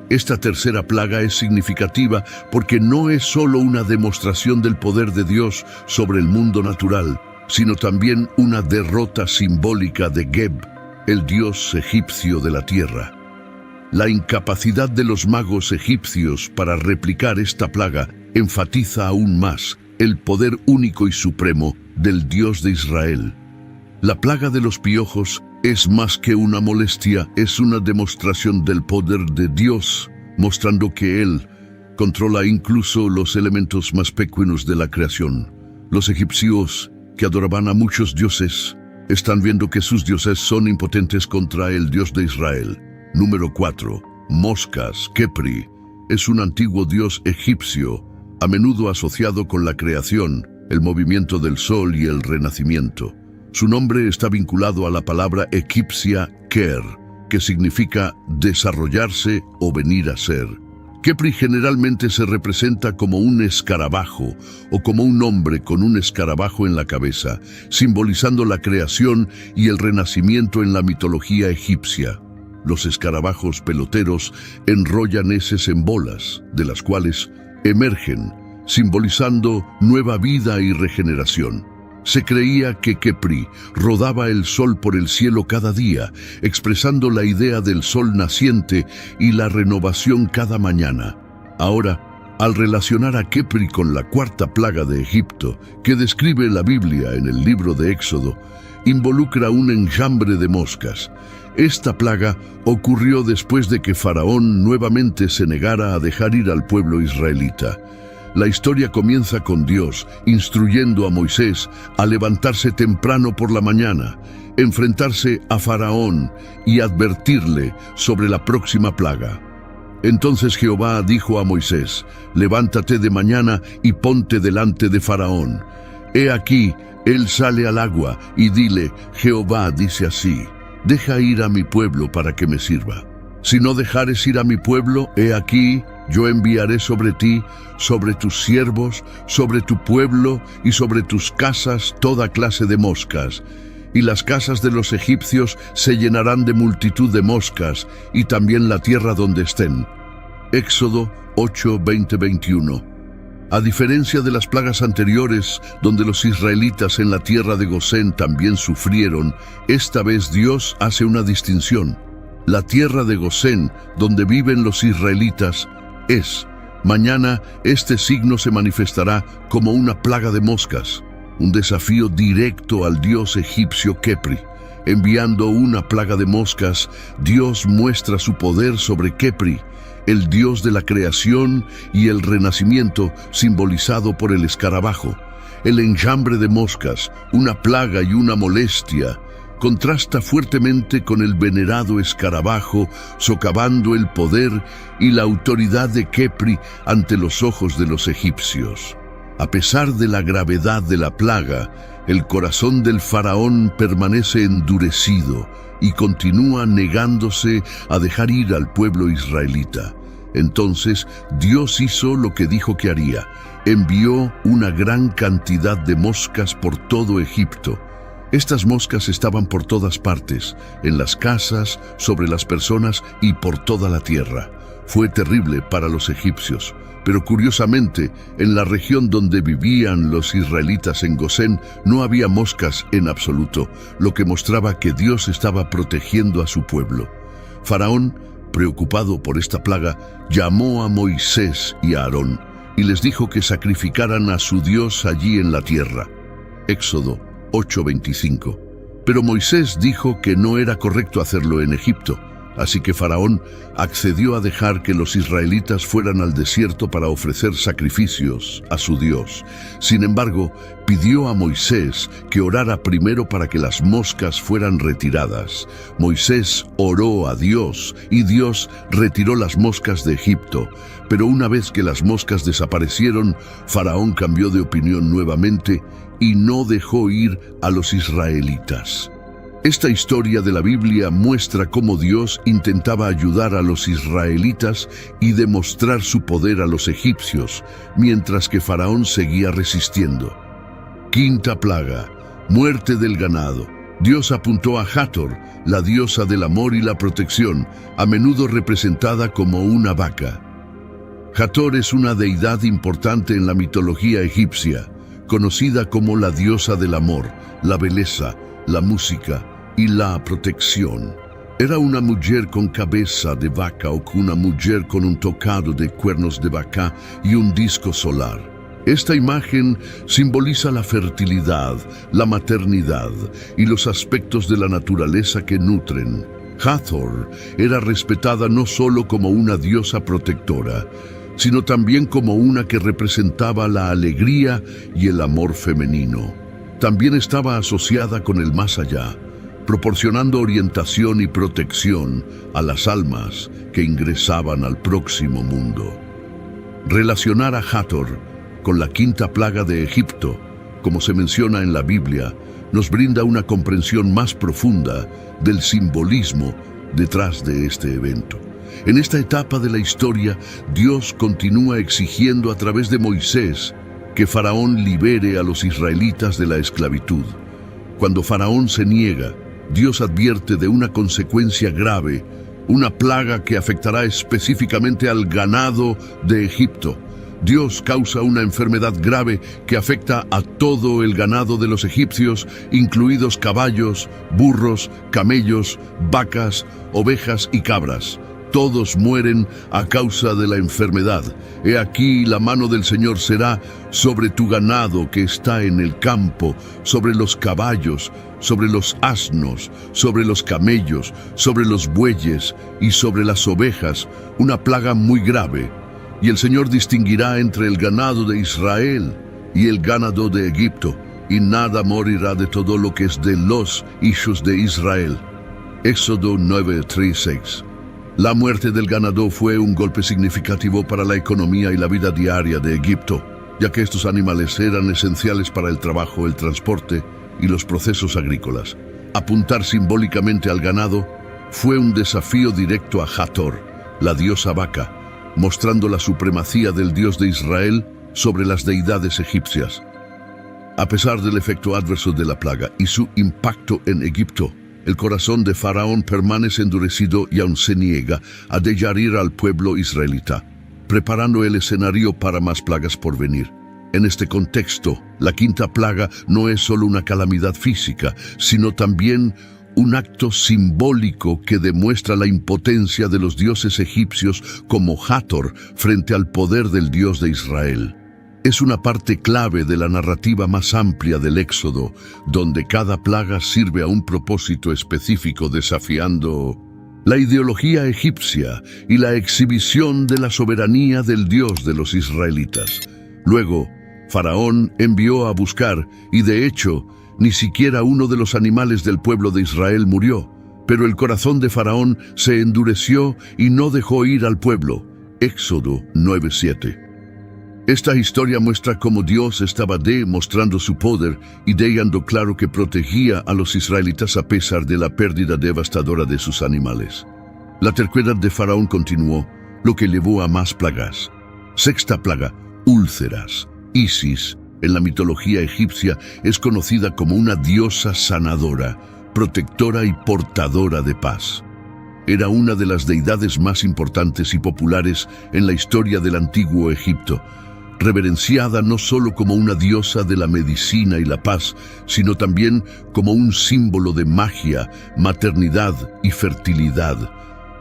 Esta tercera plaga es significativa porque no es solo una demostración del poder de Dios sobre el mundo natural, sino también una derrota simbólica de Geb, el dios egipcio de la tierra. La incapacidad de los magos egipcios para replicar esta plaga enfatiza aún más el poder único y supremo del Dios de Israel. La plaga de los piojos es más que una molestia, es una demostración del poder de Dios, mostrando que Él controla incluso los elementos más pequeños de la creación. Los egipcios, que adoraban a muchos dioses, están viendo que sus dioses son impotentes contra el Dios de Israel. Número 4. Moscas. Khepri es un antiguo dios egipcio, a menudo asociado con la creación, el movimiento del sol y el renacimiento. Su nombre está vinculado a la palabra egipcia Ker, que significa desarrollarse o venir a ser. Khepri generalmente se representa como un escarabajo o como un hombre con un escarabajo en la cabeza, simbolizando la creación y el renacimiento en la mitología egipcia. Los escarabajos peloteros enrollan heces en bolas, de las cuales emergen, simbolizando nueva vida y regeneración. Se creía que Khepri rodaba el sol por el cielo cada día, expresando la idea del sol naciente y la renovación cada mañana. Ahora, al relacionar a Khepri con la cuarta plaga de Egipto, que describe la Biblia en el libro de Éxodo, involucra un enjambre de moscas. Esta plaga ocurrió después de que Faraón nuevamente se negara a dejar ir al pueblo israelita. La historia comienza con Dios instruyendo a Moisés a levantarse temprano por la mañana, enfrentarse a Faraón y advertirle sobre la próxima plaga. Entonces Jehová dijo a Moisés: «Levántate de mañana y ponte delante de Faraón. He aquí, él sale al agua, y dile: Jehová dice así: deja ir a mi pueblo para que me sirva. Si no dejares ir a mi pueblo, he aquí, yo enviaré sobre ti, sobre tus siervos, sobre tu pueblo y sobre tus casas toda clase de moscas. Y las casas de los egipcios se llenarán de multitud de moscas, y también la tierra donde estén». Éxodo 8, 20-21. A diferencia de las plagas anteriores, donde los israelitas en la tierra de Gosén también sufrieron, esta vez Dios hace una distinción. La tierra de Gosén, donde viven los israelitas, mañana este signo se manifestará como una plaga de moscas, un desafío directo al dios egipcio Khepri. Enviando una plaga de moscas, Dios muestra su poder sobre Khepri, el dios de la creación y el renacimiento simbolizado por el escarabajo. El enjambre de moscas, una plaga y una molestia, contrasta fuertemente con el venerado escarabajo, socavando el poder y la autoridad de Khepri ante los ojos de los egipcios. A pesar de la gravedad de la plaga, el corazón del faraón permanece endurecido y continúa negándose a dejar ir al pueblo israelita. Entonces Dios hizo lo que dijo que haría: envió una gran cantidad de moscas por todo Egipto. Estas moscas estaban por todas partes, en las casas, sobre las personas y por toda la tierra. Fue terrible para los egipcios, pero curiosamente, en la región donde vivían los israelitas en Gosén no había moscas en absoluto, lo que mostraba que Dios estaba protegiendo a su pueblo. Faraón, preocupado por esta plaga, llamó a Moisés y a Aarón y les dijo que sacrificaran a su Dios allí en la tierra. Éxodo 8:25. Pero Moisés dijo que no era correcto hacerlo en Egipto, así que Faraón accedió a dejar que los israelitas fueran al desierto para ofrecer sacrificios a su Dios. Sin embargo, pidió a Moisés que orara primero para que las moscas fueran retiradas. Moisés oró a Dios y Dios retiró las moscas de Egipto. Pero una vez que las moscas desaparecieron, Faraón cambió de opinión nuevamente y no dejó ir a los israelitas. Esta historia de la Biblia muestra cómo Dios intentaba ayudar a los israelitas y demostrar su poder a los egipcios, mientras que Faraón seguía resistiendo. Quinta plaga: muerte del ganado. Dios apuntó a Hathor, la diosa del amor y la protección, a menudo representada como una vaca. Hathor es una deidad importante en la mitología egipcia, conocida como la diosa del amor, la belleza, la música y la protección. Era una mujer con cabeza de vaca o una mujer con un tocado de cuernos de vaca y un disco solar. Esta imagen simboliza la fertilidad, la maternidad y los aspectos de la naturaleza que nutren. Hathor era respetada no solo como una diosa protectora, sino también como una que representaba la alegría y el amor femenino. También estaba asociada con el más allá, proporcionando orientación y protección a las almas que ingresaban al próximo mundo. Relacionar a Hathor con la quinta plaga de Egipto, como se menciona en la Biblia, nos brinda una comprensión más profunda del simbolismo detrás de este evento. En esta etapa de la historia, Dios continúa exigiendo a través de Moisés que Faraón libere a los israelitas de la esclavitud. Cuando Faraón se niega, Dios advierte de una consecuencia grave, una plaga que afectará específicamente al ganado de Egipto. Dios causa una enfermedad grave que afecta a todo el ganado de los egipcios, incluidos caballos, burros, camellos, vacas, ovejas y cabras. Todos mueren a causa de la enfermedad. He aquí la mano del Señor será sobre tu ganado que está en el campo, sobre los caballos, sobre los asnos, sobre los camellos, sobre los bueyes y sobre las ovejas, una plaga muy grave. Y el Señor distinguirá entre el ganado de Israel y el ganado de Egipto, y nada morirá de todo lo que es de los hijos de Israel. Éxodo 9:3-6. La muerte del ganado fue un golpe significativo para la economía y la vida diaria de Egipto, ya que estos animales eran esenciales para el trabajo, el transporte y los procesos agrícolas. Apuntar simbólicamente al ganado fue un desafío directo a Hathor, la diosa vaca, mostrando la supremacía del Dios de Israel sobre las deidades egipcias. A pesar del efecto adverso de la plaga y su impacto en Egipto, el corazón de Faraón permanece endurecido y aún se niega a dejar ir al pueblo israelita, preparando el escenario para más plagas por venir. En este contexto, la quinta plaga no es solo una calamidad física, sino también un acto simbólico que demuestra la impotencia de los dioses egipcios como Hathor frente al poder del Dios de Israel. Es una parte clave de la narrativa más amplia del Éxodo, donde cada plaga sirve a un propósito específico desafiando la ideología egipcia y la exhibición de la soberanía del Dios de los israelitas. Luego, Faraón envió a buscar, y de hecho, ni siquiera uno de los animales del pueblo de Israel murió, pero el corazón de Faraón se endureció y no dejó ir al pueblo. Éxodo 9:7. Esta historia muestra cómo Dios estaba demostrando su poder y dejando claro que protegía a los israelitas a pesar de la pérdida devastadora de sus animales. La terquedad de Faraón continuó, lo que llevó a más plagas. Sexta plaga, úlceras. Isis, en la mitología egipcia, es conocida como una diosa sanadora, protectora y portadora de paz. Era una de las deidades más importantes y populares en la historia del antiguo Egipto, reverenciada no solo como una diosa de la medicina y la paz, sino también como un símbolo de magia, maternidad y fertilidad.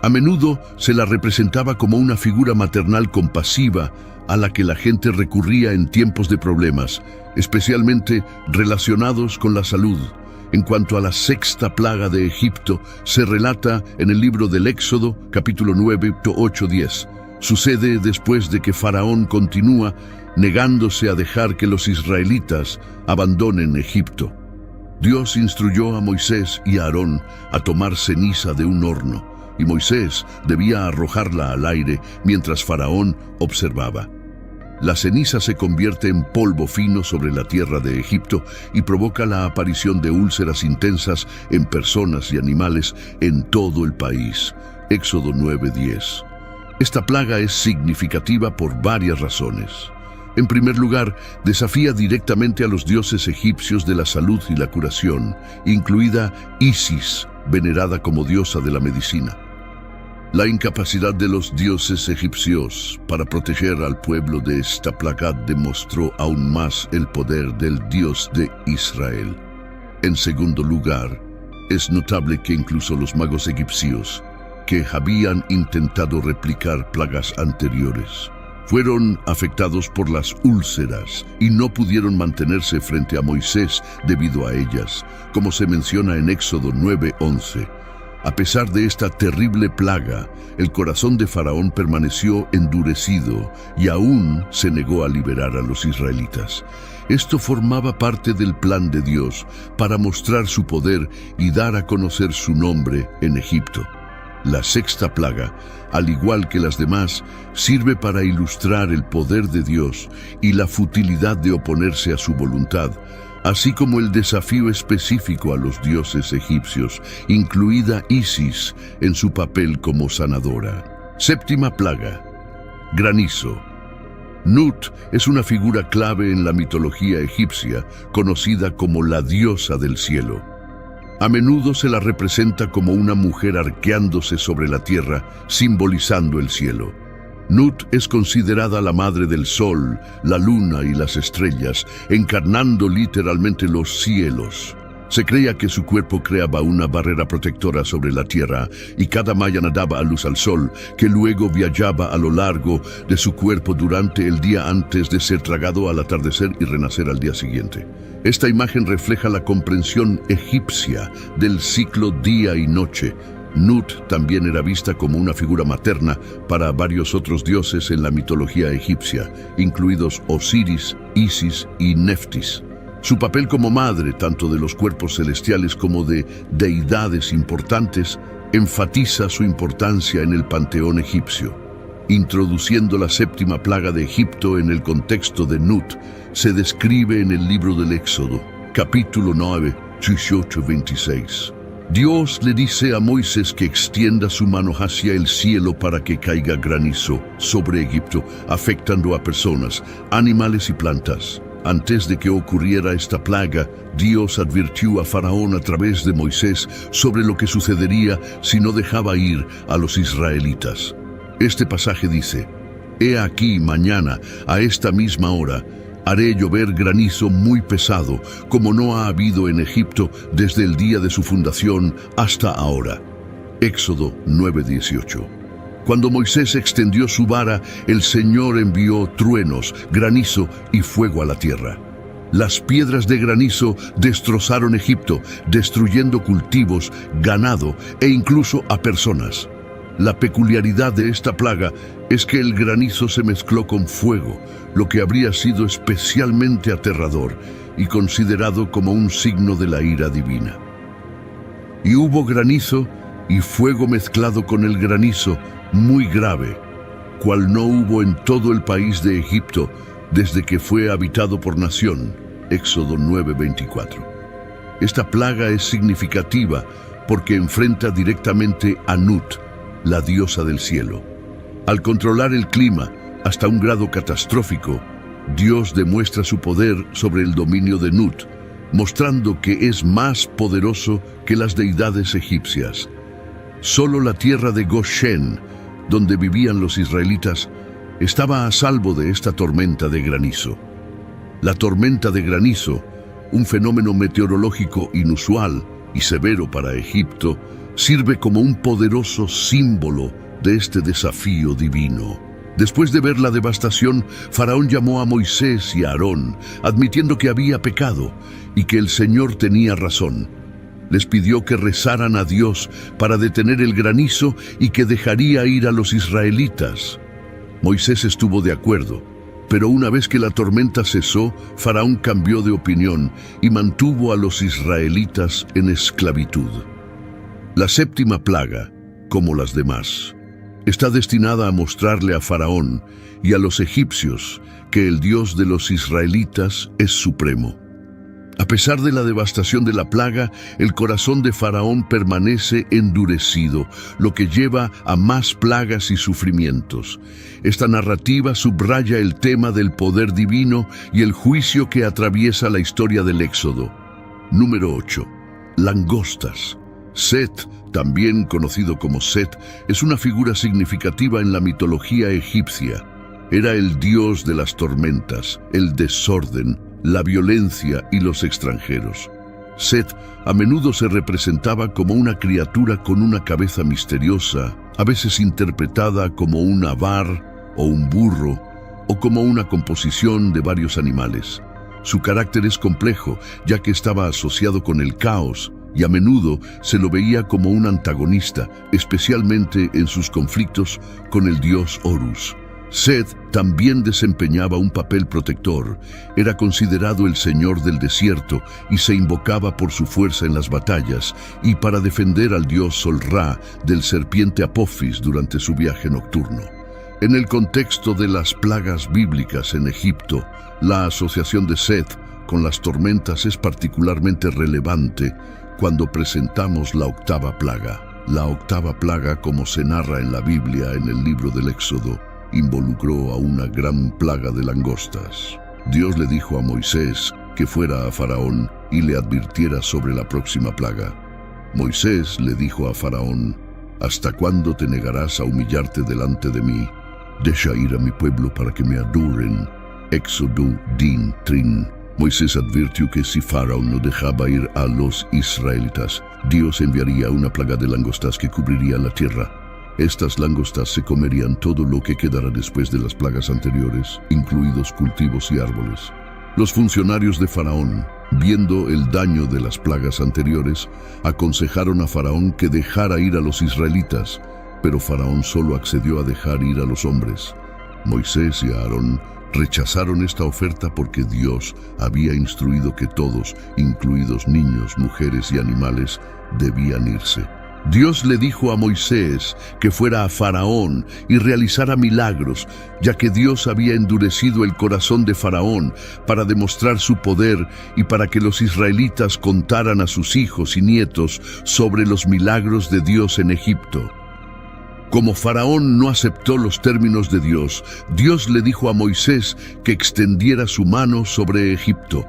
A menudo se la representaba como una figura maternal compasiva a la que la gente recurría en tiempos de problemas, especialmente relacionados con la salud. En cuanto a la sexta plaga de Egipto, se relata en el libro del Éxodo, capítulo 9, 8-10. Sucede después de que Faraón continúa negándose a dejar que los israelitas abandonen Egipto. Dios instruyó a Moisés y a Aarón a tomar ceniza de un horno, y Moisés debía arrojarla al aire mientras Faraón observaba. La ceniza se convierte en polvo fino sobre la tierra de Egipto y provoca la aparición de úlceras intensas en personas y animales en todo el país. Éxodo 9:10. Esta plaga es significativa por varias razones. En primer lugar, desafía directamente a los dioses egipcios de la salud y la curación, incluida Isis, venerada como diosa de la medicina. La incapacidad de los dioses egipcios para proteger al pueblo de esta plaga demostró aún más el poder del Dios de Israel. En segundo lugar, es notable que incluso los magos egipcios, que habían intentado replicar plagas anteriores, fueron afectados por las úlceras y no pudieron mantenerse frente a Moisés debido a ellas, como se menciona en Éxodo 9:11. A pesar de esta terrible plaga, el corazón de Faraón permaneció endurecido y aún se negó a liberar a los israelitas. Esto formaba parte del plan de Dios para mostrar su poder y dar a conocer su nombre en Egipto. La sexta plaga, al igual que las demás, sirve para ilustrar el poder de Dios y la futilidad de oponerse a su voluntad, así como el desafío específico a los dioses egipcios, incluida Isis en su papel como sanadora. Séptima plaga, granizo. Nut es una figura clave en la mitología egipcia, conocida como la diosa del cielo. A menudo se la representa como una mujer arqueándose sobre la tierra, simbolizando el cielo. Nut es considerada la madre del sol, la luna y las estrellas, encarnando literalmente los cielos. Se creía que su cuerpo creaba una barrera protectora sobre la tierra y cada mañana daba a luz al sol, que luego viajaba a lo largo de su cuerpo durante el día antes de ser tragado al atardecer y renacer al día siguiente. Esta imagen refleja la comprensión egipcia del ciclo día y noche. Nut también era vista como una figura materna para varios otros dioses en la mitología egipcia, incluidos Osiris, Isis y Neftis. Su papel como madre, tanto de los cuerpos celestiales como de deidades importantes, enfatiza su importancia en el panteón egipcio. Introduciendo la séptima plaga de Egipto en el contexto de Nut, se describe en el libro del Éxodo, capítulo 9, 18-26. Dios le dice a Moisés que extienda su mano hacia el cielo para que caiga granizo sobre Egipto, afectando a personas, animales y plantas. Antes de que ocurriera esta plaga, Dios advirtió a Faraón a través de Moisés sobre lo que sucedería si no dejaba ir a los israelitas. Este pasaje dice: «He aquí mañana, a esta misma hora, haré llover granizo muy pesado, como no ha habido en Egipto desde el día de su fundación hasta ahora». Éxodo 9:18. Cuando Moisés extendió su vara, el Señor envió truenos, granizo y fuego a la tierra. Las piedras de granizo destrozaron Egipto, destruyendo cultivos, ganado e incluso a personas. La peculiaridad de esta plaga es que el granizo se mezcló con fuego, lo que habría sido especialmente aterrador y considerado como un signo de la ira divina. Y hubo granizo y fuego mezclado con el granizo, muy grave, cual no hubo en todo el país de Egipto desde que fue habitado por nación. Éxodo 9:24. Esta plaga es significativa porque enfrenta directamente a Nut, la diosa del cielo. Al controlar el clima hasta un grado catastrófico, Dios demuestra su poder sobre el dominio de Nut, mostrando que es más poderoso que las deidades egipcias. Solo la tierra de Goshen, donde vivían los israelitas, estaba a salvo de esta tormenta de granizo. La tormenta de granizo, un fenómeno meteorológico inusual y severo para Egipto, sirve como un poderoso símbolo de este desafío divino. Después de ver la devastación, Faraón llamó a Moisés y a Aarón, admitiendo que había pecado y que el Señor tenía razón. Les pidió que rezaran a Dios para detener el granizo y que dejaría ir a los israelitas. Moisés estuvo de acuerdo, pero una vez que la tormenta cesó, Faraón cambió de opinión y mantuvo a los israelitas en esclavitud. La séptima plaga, como las demás, está destinada a mostrarle a Faraón y a los egipcios que el Dios de los israelitas es supremo. A pesar de la devastación de la plaga, el corazón de Faraón permanece endurecido, lo que lleva a más plagas y sufrimientos. Esta narrativa subraya el tema del poder divino y el juicio que atraviesa la historia del Éxodo. Número 8. Langostas. Set, también conocido como Set, es una figura significativa en la mitología egipcia. Era el dios de las tormentas, el desorden, la violencia y los extranjeros. Set a menudo se representaba como una criatura con una cabeza misteriosa, a veces interpretada como un avar o un burro, o como una composición de varios animales. Su carácter es complejo, ya que estaba asociado con el caos, y a menudo se lo veía como un antagonista, especialmente en sus conflictos con el dios Horus. Set también desempeñaba un papel protector, era considerado el señor del desierto y se invocaba por su fuerza en las batallas y para defender al dios Sol Ra del serpiente Apophis durante su viaje nocturno. En el contexto de las plagas bíblicas en Egipto, la asociación de Set con las tormentas es particularmente relevante cuando presentamos la octava plaga. La octava plaga, como se narra en la Biblia en el libro del Éxodo, involucró a una gran plaga de langostas. Dios le dijo a Moisés que fuera a Faraón y le advirtiera sobre la próxima plaga. Moisés le dijo a Faraón: ¿hasta cuándo te negarás a humillarte delante de mí? Deja ir a mi pueblo para que me adoren. Éxodo 10:3. Moisés advirtió que si Faraón no dejaba ir a los israelitas, Dios enviaría una plaga de langostas que cubriría la tierra. Estas langostas se comerían todo lo que quedara después de las plagas anteriores, incluidos cultivos y árboles. Los funcionarios de Faraón, viendo el daño de las plagas anteriores, aconsejaron a Faraón que dejara ir a los israelitas, pero Faraón solo accedió a dejar ir a los hombres. Moisés y Aarón rechazaron esta oferta porque Dios había instruido que todos, incluidos niños, mujeres y animales, debían irse. Dios le dijo a Moisés que fuera a Faraón y realizara milagros, ya que Dios había endurecido el corazón de Faraón para demostrar su poder y para que los israelitas contaran a sus hijos y nietos sobre los milagros de Dios en Egipto. Como Faraón no aceptó los términos de Dios, Dios le dijo a Moisés que extendiera su mano sobre Egipto.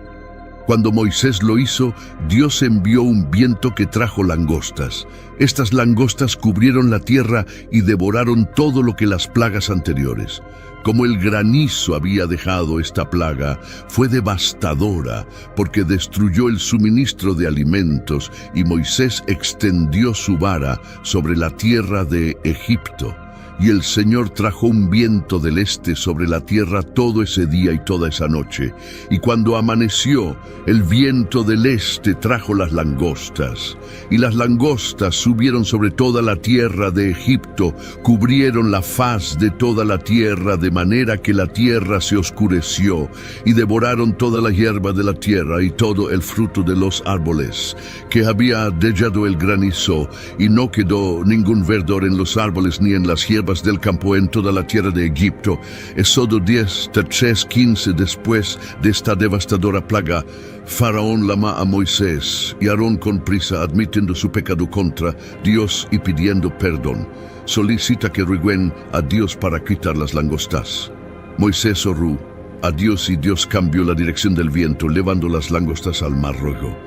Cuando Moisés lo hizo, Dios envió un viento que trajo langostas. Estas langostas cubrieron la tierra y devoraron todo lo que las plagas anteriores. Como el granizo había dejado esta plaga, fue devastadora porque destruyó el suministro de alimentos y Moisés extendió su vara sobre la tierra de Egipto. Y el Señor trajo un viento del este sobre la tierra todo ese día y toda esa noche. Y cuando amaneció, el viento del este trajo las langostas. Y las langostas subieron sobre toda la tierra de Egipto, cubrieron la faz de toda la tierra, de manera que la tierra se oscureció, y devoraron toda la hierba de la tierra y todo el fruto de los árboles, que había dejado el granizo, y no quedó ningún verdor en los árboles ni en las hierbas del campo en toda la tierra de Egipto. Éxodo 10:3-15. Después de esta devastadora plaga, Faraón llama a Moisés y Aarón con prisa, admitiendo su pecado contra Dios y pidiendo perdón. Solicita que rueguen a Dios para quitar las langostas. Moisés oró a Dios y Dios cambió la dirección del viento, llevando las langostas al Mar Rojo.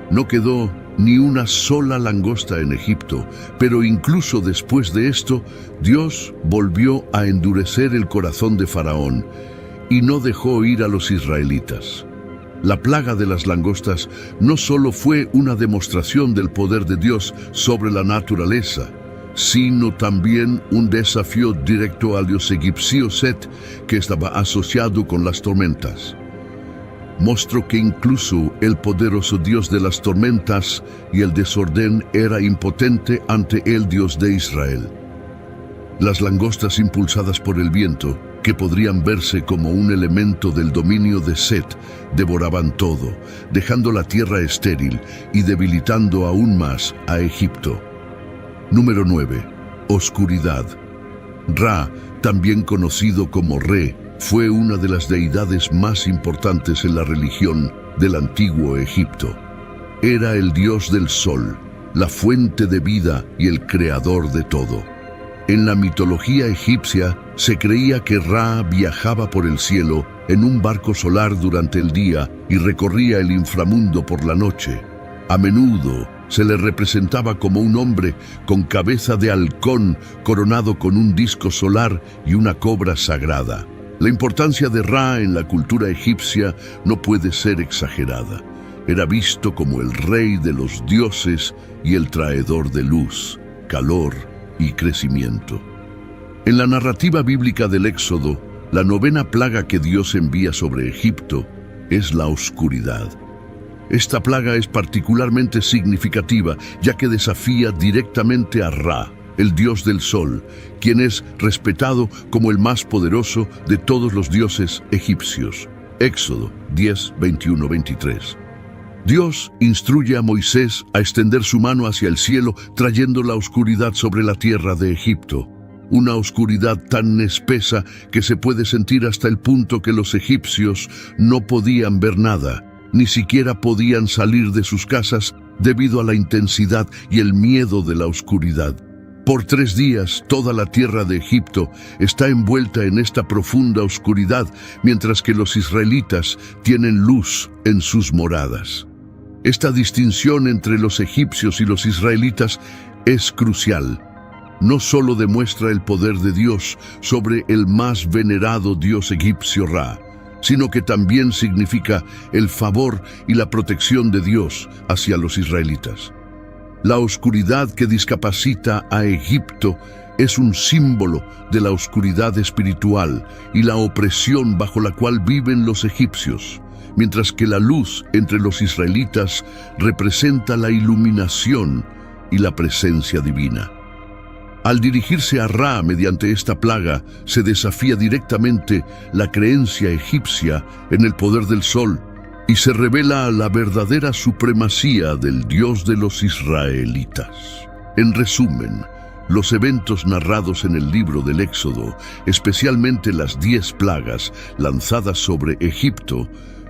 No quedó ni una sola langosta en Egipto, pero incluso después de esto, Dios volvió a endurecer el corazón de Faraón y no dejó ir a los israelitas. La plaga de las langostas no solo fue una demostración del poder de Dios sobre la naturaleza, sino también un desafío directo al dios egipcio Set, que estaba asociado con las tormentas. Mostró que incluso el poderoso Dios de las tormentas y el desorden era impotente ante el Dios de Israel. Las langostas impulsadas por el viento, que podrían verse como un elemento del dominio de Set, devoraban todo, dejando la tierra estéril y debilitando aún más a Egipto. Número 9. Oscuridad. Ra, también conocido como Re, fue una de las deidades más importantes en la religión del antiguo Egipto. Era el dios del sol, la fuente de vida y el creador de todo. En la mitología egipcia se creía que Ra viajaba por el cielo en un barco solar durante el día y recorría el inframundo por la noche. A menudo se le representaba como un hombre con cabeza de halcón coronado con un disco solar y una cobra sagrada. La importancia de Ra en la cultura egipcia no puede ser exagerada. Era visto como el rey de los dioses y el traidor de luz, calor y crecimiento. En la narrativa bíblica del Éxodo, la novena plaga que Dios envía sobre Egipto es la oscuridad. Esta plaga es particularmente significativa, ya que desafía directamente a Ra, el dios del sol, quien es respetado como el más poderoso de todos los dioses egipcios. Éxodo 10, 21, 23. Dios instruye a Moisés a extender su mano hacia el cielo, trayendo la oscuridad sobre la tierra de Egipto. Una oscuridad tan espesa que se puede sentir hasta el punto que los egipcios no podían ver nada, ni siquiera podían salir de sus casas debido a la intensidad y el miedo de la oscuridad. Por 3 días, toda la tierra de Egipto está envuelta en esta profunda oscuridad, mientras que los israelitas tienen luz en sus moradas. Esta distinción entre los egipcios y los israelitas es crucial. No solo demuestra el poder de Dios sobre el más venerado dios egipcio Ra, sino que también significa el favor y la protección de Dios hacia los israelitas. La oscuridad que discapacita a Egipto es un símbolo de la oscuridad espiritual y la opresión bajo la cual viven los egipcios, mientras que la luz entre los israelitas representa la iluminación y la presencia divina. Al dirigirse a Ra mediante esta plaga, se desafía directamente la creencia egipcia en el poder del sol y se revela la verdadera supremacía del Dios de los israelitas. En resumen, los eventos narrados en el libro del Éxodo, especialmente las 10 plagas lanzadas sobre Egipto,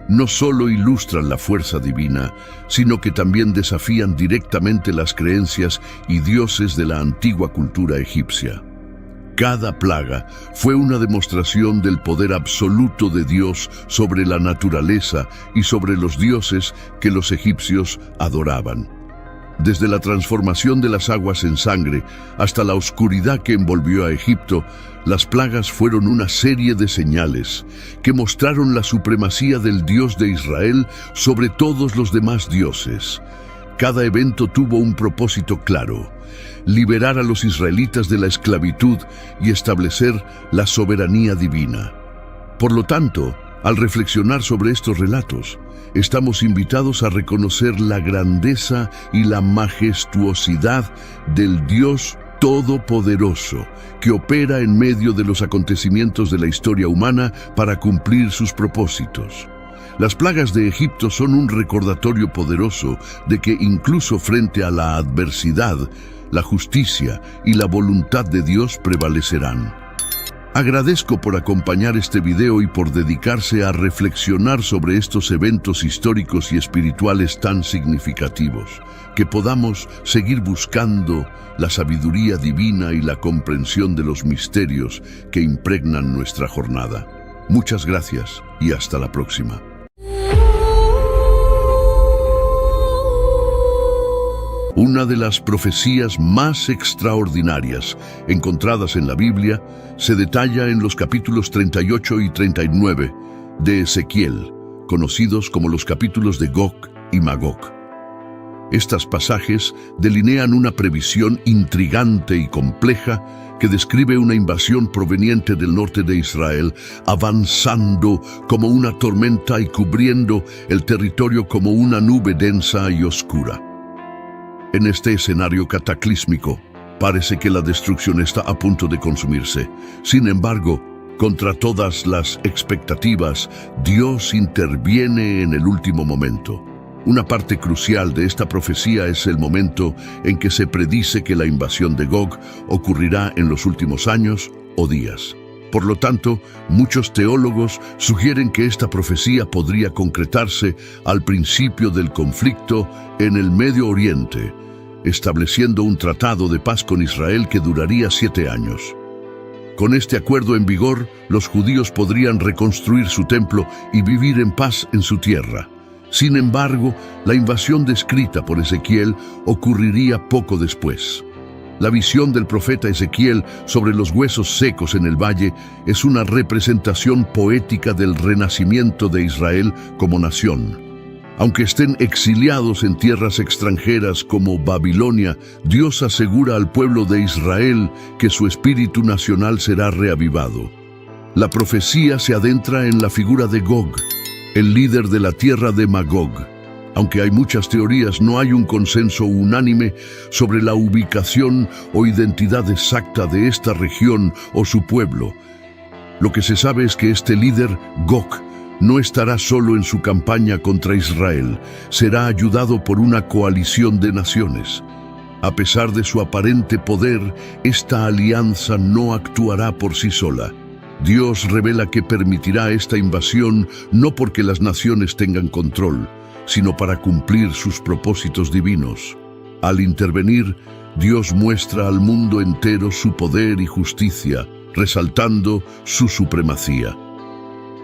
no solo ilustran la fuerza divina, sino que también desafían directamente las creencias y dioses de la antigua cultura egipcia. Cada plaga fue una demostración del poder absoluto de Dios sobre la naturaleza y sobre los dioses que los egipcios adoraban. Desde la transformación de las aguas en sangre hasta la oscuridad que envolvió a Egipto, las plagas fueron una serie de señales que mostraron la supremacía del Dios de Israel sobre todos los demás dioses. Cada evento tuvo un propósito claro: liberar a los israelitas de la esclavitud y establecer la soberanía divina. Por lo tanto, al reflexionar sobre estos relatos, estamos invitados a reconocer la grandeza y la majestuosidad del Dios Todopoderoso, que opera en medio de los acontecimientos de la historia humana para cumplir sus propósitos. Las plagas de Egipto son un recordatorio poderoso de que incluso frente a la adversidad, la justicia y la voluntad de Dios prevalecerán. Agradezco por acompañar este video y por dedicarse a reflexionar sobre estos eventos históricos y espirituales tan significativos. Que podamos seguir buscando la sabiduría divina y la comprensión de los misterios que impregnan nuestra jornada. Muchas gracias y hasta la próxima. Una de las profecías más extraordinarias encontradas en la Biblia se detalla en los capítulos 38 y 39 de Ezequiel, conocidos como los capítulos de Gog y Magog. Estos pasajes delinean una previsión intrigante y compleja que describe una invasión proveniente del norte de Israel, avanzando como una tormenta y cubriendo el territorio como una nube densa y oscura. En este escenario cataclísmico, parece que la destrucción está a punto de consumirse. Sin embargo, contra todas las expectativas, Dios interviene en el último momento. Una parte crucial de esta profecía es el momento en que se predice que la invasión de Gog ocurrirá en los últimos años o días. Por lo tanto, muchos teólogos sugieren que esta profecía podría concretarse al principio del conflicto en el Medio Oriente, estableciendo un tratado de paz con Israel que duraría 7 años. Con este acuerdo en vigor, los judíos podrían reconstruir su templo y vivir en paz en su tierra. Sin embargo, la invasión descrita por Ezequiel ocurriría poco después. La visión del profeta Ezequiel sobre los huesos secos en el valle es una representación poética del renacimiento de Israel como nación. Aunque estén exiliados en tierras extranjeras como Babilonia, Dios asegura al pueblo de Israel que su espíritu nacional será reavivado. La profecía se adentra en la figura de Gog, el líder de la tierra de Magog. Aunque hay muchas teorías, no hay un consenso unánime sobre la ubicación o identidad exacta de esta región o su pueblo. Lo que se sabe es que este líder, Gog, no estará solo en su campaña contra Israel, será ayudado por una coalición de naciones. A pesar de su aparente poder, esta alianza no actuará por sí sola. Dios revela que permitirá esta invasión no porque las naciones tengan control, sino para cumplir sus propósitos divinos. Al intervenir, Dios muestra al mundo entero su poder y justicia, resaltando su supremacía.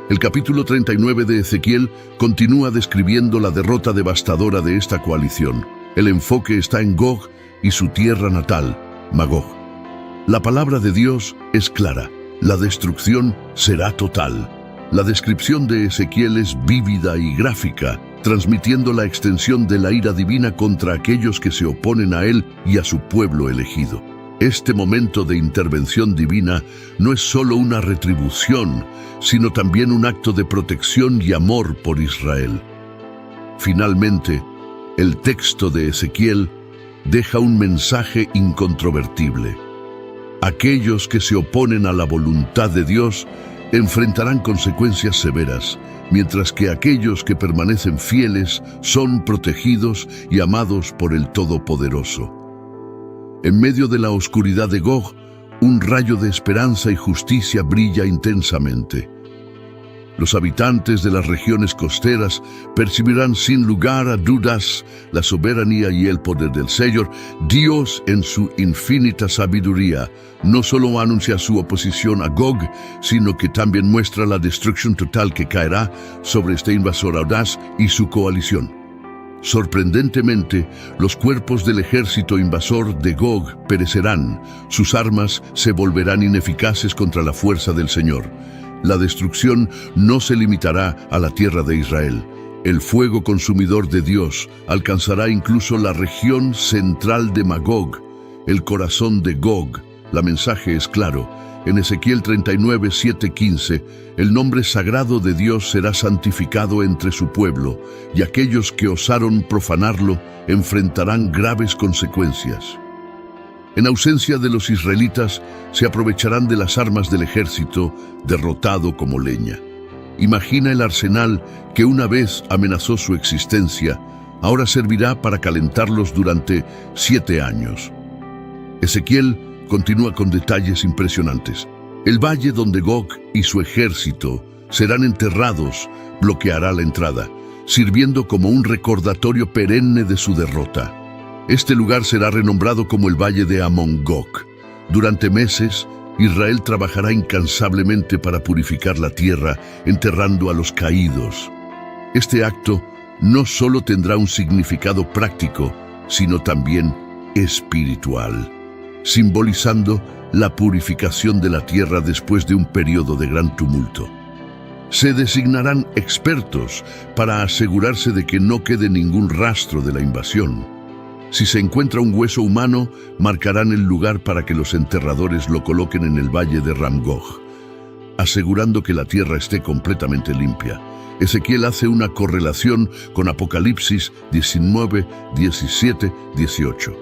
El capítulo 39 de Ezequiel continúa describiendo la derrota devastadora de esta coalición. El enfoque está en Gog y su tierra natal, Magog. La palabra de Dios es clara: la destrucción será total. La descripción de Ezequiel es vívida y gráfica, transmitiendo la extensión de la ira divina contra aquellos que se oponen a él y a su pueblo elegido. Este momento de intervención divina no es solo una retribución, sino también un acto de protección y amor por Israel. Finalmente, el texto de Ezequiel deja un mensaje incontrovertible. Aquellos que se oponen a la voluntad de Dios enfrentarán consecuencias severas, mientras que aquellos que permanecen fieles son protegidos y amados por el Todopoderoso. En medio de la oscuridad de Gog, un rayo de esperanza y justicia brilla intensamente. Los habitantes de las regiones costeras percibirán sin lugar a dudas la soberanía y el poder del Señor. Dios, en su infinita sabiduría, no solo anuncia su oposición a Gog, sino que también muestra la destrucción total que caerá sobre este invasor audaz y su coalición. Sorprendentemente, los cuerpos del ejército invasor de Gog perecerán, sus armas se volverán ineficaces contra la fuerza del Señor. La destrucción no se limitará a la tierra de Israel. El fuego consumidor de Dios alcanzará incluso la región central de Magog, el corazón de Gog. El mensaje es claro. En Ezequiel 39, 7-15, el nombre sagrado de Dios será santificado entre su pueblo, y aquellos que osaron profanarlo enfrentarán graves consecuencias. En ausencia de los israelitas, se aprovecharán de las armas del ejército, derrotado como leña. Imagina el arsenal que una vez amenazó su existencia, ahora servirá para calentarlos durante 7 años. Ezequiel continúa con detalles impresionantes. El valle donde Gog y su ejército serán enterrados bloqueará la entrada, sirviendo como un recordatorio perenne de su derrota. Este lugar será renombrado como el Valle de Amón-Gog. Durante meses, Israel trabajará incansablemente para purificar la tierra, enterrando a los caídos. Este acto no solo tendrá un significado práctico, sino también espiritual, simbolizando la purificación de la tierra después de un periodo de gran tumulto. Se designarán expertos para asegurarse de que no quede ningún rastro de la invasión. Si se encuentra un hueso humano, marcarán el lugar para que los enterradores lo coloquen en el valle de Ramgog, asegurando que la tierra esté completamente limpia. Ezequiel hace una correlación con Apocalipsis 19, 17, 18.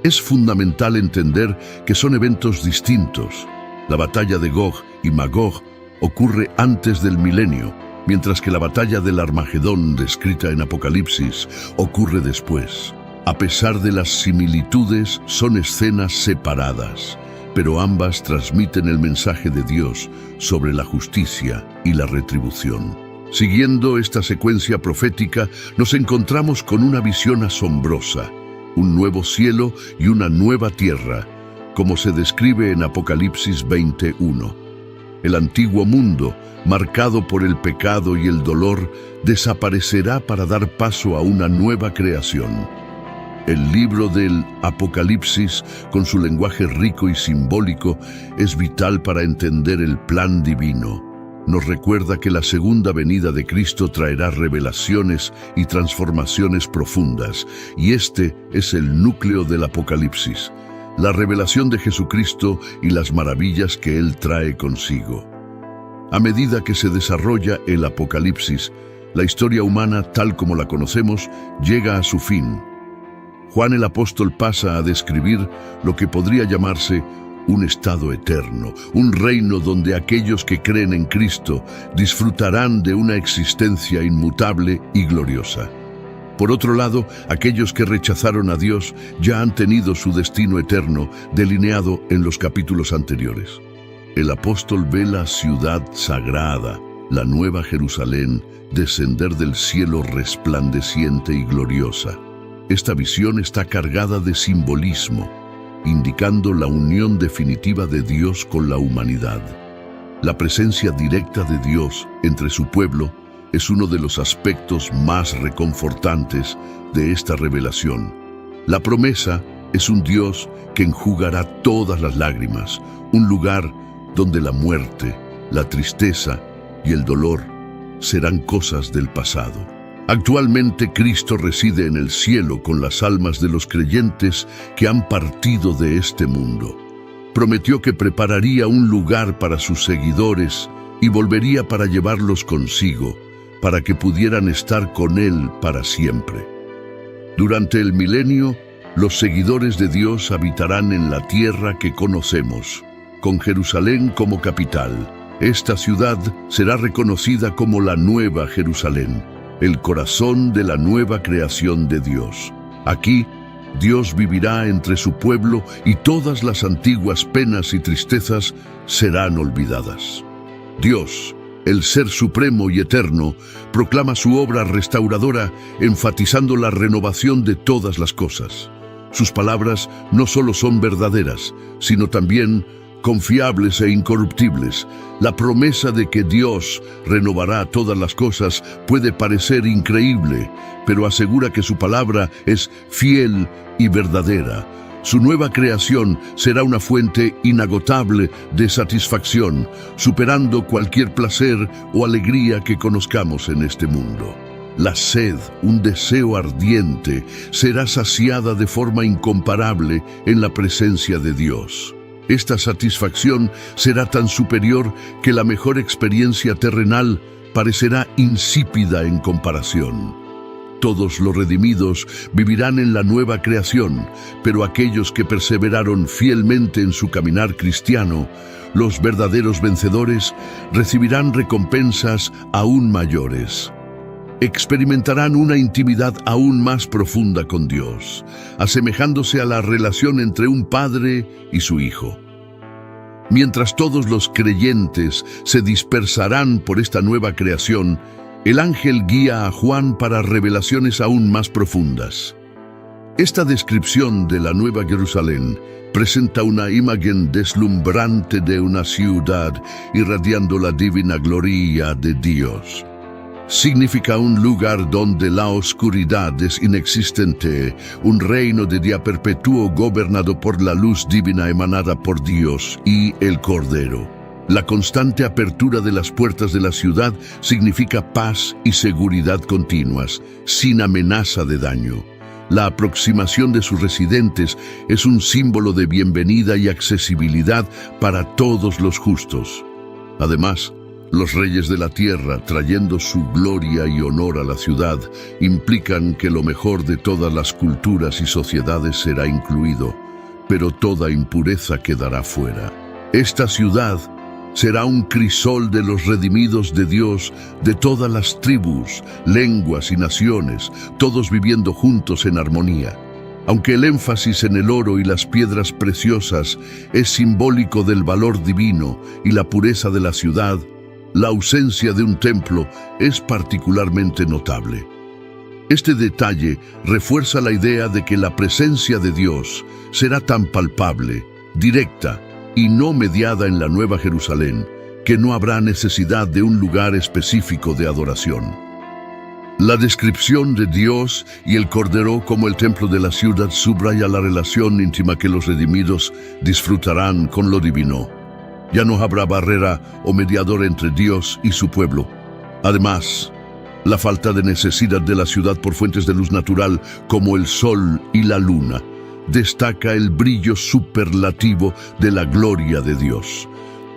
Es fundamental entender que son eventos distintos. La batalla de Gog y Magog ocurre antes del milenio, mientras que la batalla del Armagedón, descrita en Apocalipsis, ocurre después. A pesar de las similitudes, son escenas separadas. pero ambas transmiten el mensaje de Dios sobre la justicia y la retribución. Siguiendo esta secuencia profética, nos encontramos con una visión asombrosa, un nuevo cielo y una nueva tierra, como se describe en Apocalipsis 21. El antiguo mundo, marcado por el pecado y el dolor, desaparecerá para dar paso a una nueva creación. El libro del Apocalipsis, con su lenguaje rico y simbólico, es vital para entender el plan divino. Nos recuerda que la segunda venida de Cristo traerá revelaciones y transformaciones profundas, y este es el núcleo del Apocalipsis, la revelación de Jesucristo y las maravillas que Él trae consigo. A medida que se desarrolla el Apocalipsis, la historia humana, tal como la conocemos, llega a su fin. Juan el apóstol pasa a describir lo que podría llamarse un estado eterno, un reino donde aquellos que creen en Cristo disfrutarán de una existencia inmutable y gloriosa. Por otro lado, aquellos que rechazaron a Dios ya han tenido su destino eterno delineado en los capítulos anteriores. El apóstol ve la ciudad sagrada, la Nueva Jerusalén, descender del cielo resplandeciente y gloriosa. Esta visión está cargada de simbolismo, indicando la unión definitiva de Dios con la humanidad. La presencia directa de Dios entre su pueblo es uno de los aspectos más reconfortantes de esta revelación. La promesa es un Dios que enjugará todas las lágrimas, un lugar donde la muerte, la tristeza y el dolor serán cosas del pasado. Actualmente Cristo reside en el cielo con las almas de los creyentes que han partido de este mundo. Prometió que prepararía un lugar para sus seguidores y volvería para llevarlos consigo, para que pudieran estar con Él para siempre. Durante el milenio, los seguidores de Dios habitarán en la tierra que conocemos, con Jerusalén como capital. Esta ciudad será reconocida como la Nueva Jerusalén, el corazón de la nueva creación de Dios. Aquí, Dios vivirá entre su pueblo y todas las antiguas penas y tristezas serán olvidadas. Dios, el Ser Supremo y Eterno, proclama su obra restauradora, enfatizando la renovación de todas las cosas. Sus palabras no solo son verdaderas, sino también confiables e incorruptibles. La promesa de que Dios renovará todas las cosas puede parecer increíble, pero asegura que su palabra es fiel y verdadera. Su nueva creación será una fuente inagotable de satisfacción, superando cualquier placer o alegría que conozcamos en este mundo. La sed, un deseo ardiente, será saciada de forma incomparable en la presencia de Dios. Esta satisfacción será tan superior que la mejor experiencia terrenal parecerá insípida en comparación. Todos los redimidos vivirán en la nueva creación, pero aquellos que perseveraron fielmente en su caminar cristiano, los verdaderos vencedores, recibirán recompensas aún mayores. Experimentarán una intimidad aún más profunda con Dios, asemejándose a la relación entre un padre y su hijo. Mientras todos los creyentes se dispersarán por esta nueva creación, el ángel guía a Juan para revelaciones aún más profundas. Esta descripción de la Nueva Jerusalén presenta una imagen deslumbrante de una ciudad irradiando la divina gloria de Dios. Significa un lugar donde la oscuridad es inexistente, un reino de día perpetuo gobernado por la luz divina emanada por Dios y el Cordero. La constante apertura de las puertas de la ciudad significa paz y seguridad continuas, sin amenaza de daño. La aproximación de sus residentes es un símbolo de bienvenida y accesibilidad para todos los justos. Además, los reyes de la tierra, trayendo su gloria y honor a la ciudad, implican que lo mejor de todas las culturas y sociedades será incluido, pero toda impureza quedará fuera. Esta ciudad será un crisol de los redimidos de Dios de todas las tribus, lenguas y naciones, todos viviendo juntos en armonía. Aunque el énfasis en el oro y las piedras preciosas es simbólico del valor divino y la pureza de la ciudad, la ausencia de un templo es particularmente notable. Este detalle refuerza la idea de que la presencia de Dios será tan palpable, directa y no mediada en la Nueva Jerusalén, que no habrá necesidad de un lugar específico de adoración. La descripción de Dios y el Cordero como el templo de la ciudad subraya la relación íntima que los redimidos disfrutarán con lo divino. Ya no habrá barrera o mediador entre Dios y su pueblo. Además, la falta de necesidad de la ciudad por fuentes de luz natural como el sol y la luna destaca el brillo superlativo de la gloria de Dios.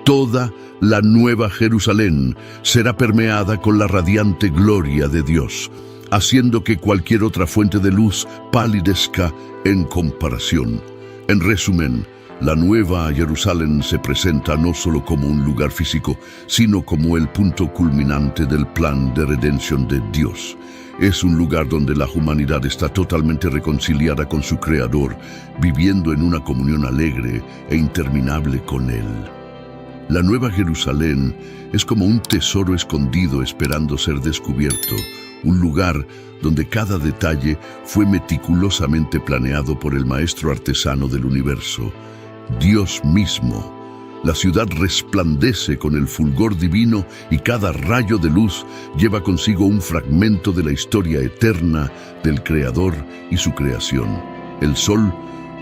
Toda la Nueva Jerusalén será permeada con la radiante gloria de Dios, haciendo que cualquier otra fuente de luz palidezca en comparación. En resumen, la Nueva Jerusalén se presenta no solo como un lugar físico, sino como el punto culminante del plan de redención de Dios. Es un lugar donde la humanidad está totalmente reconciliada con su Creador, viviendo en una comunión alegre e interminable con Él. La Nueva Jerusalén es como un tesoro escondido esperando ser descubierto, un lugar donde cada detalle fue meticulosamente planeado por el maestro artesano del universo, Dios mismo. La ciudad resplandece con el fulgor divino y cada rayo de luz lleva consigo un fragmento de la historia eterna del Creador y su creación. El sol,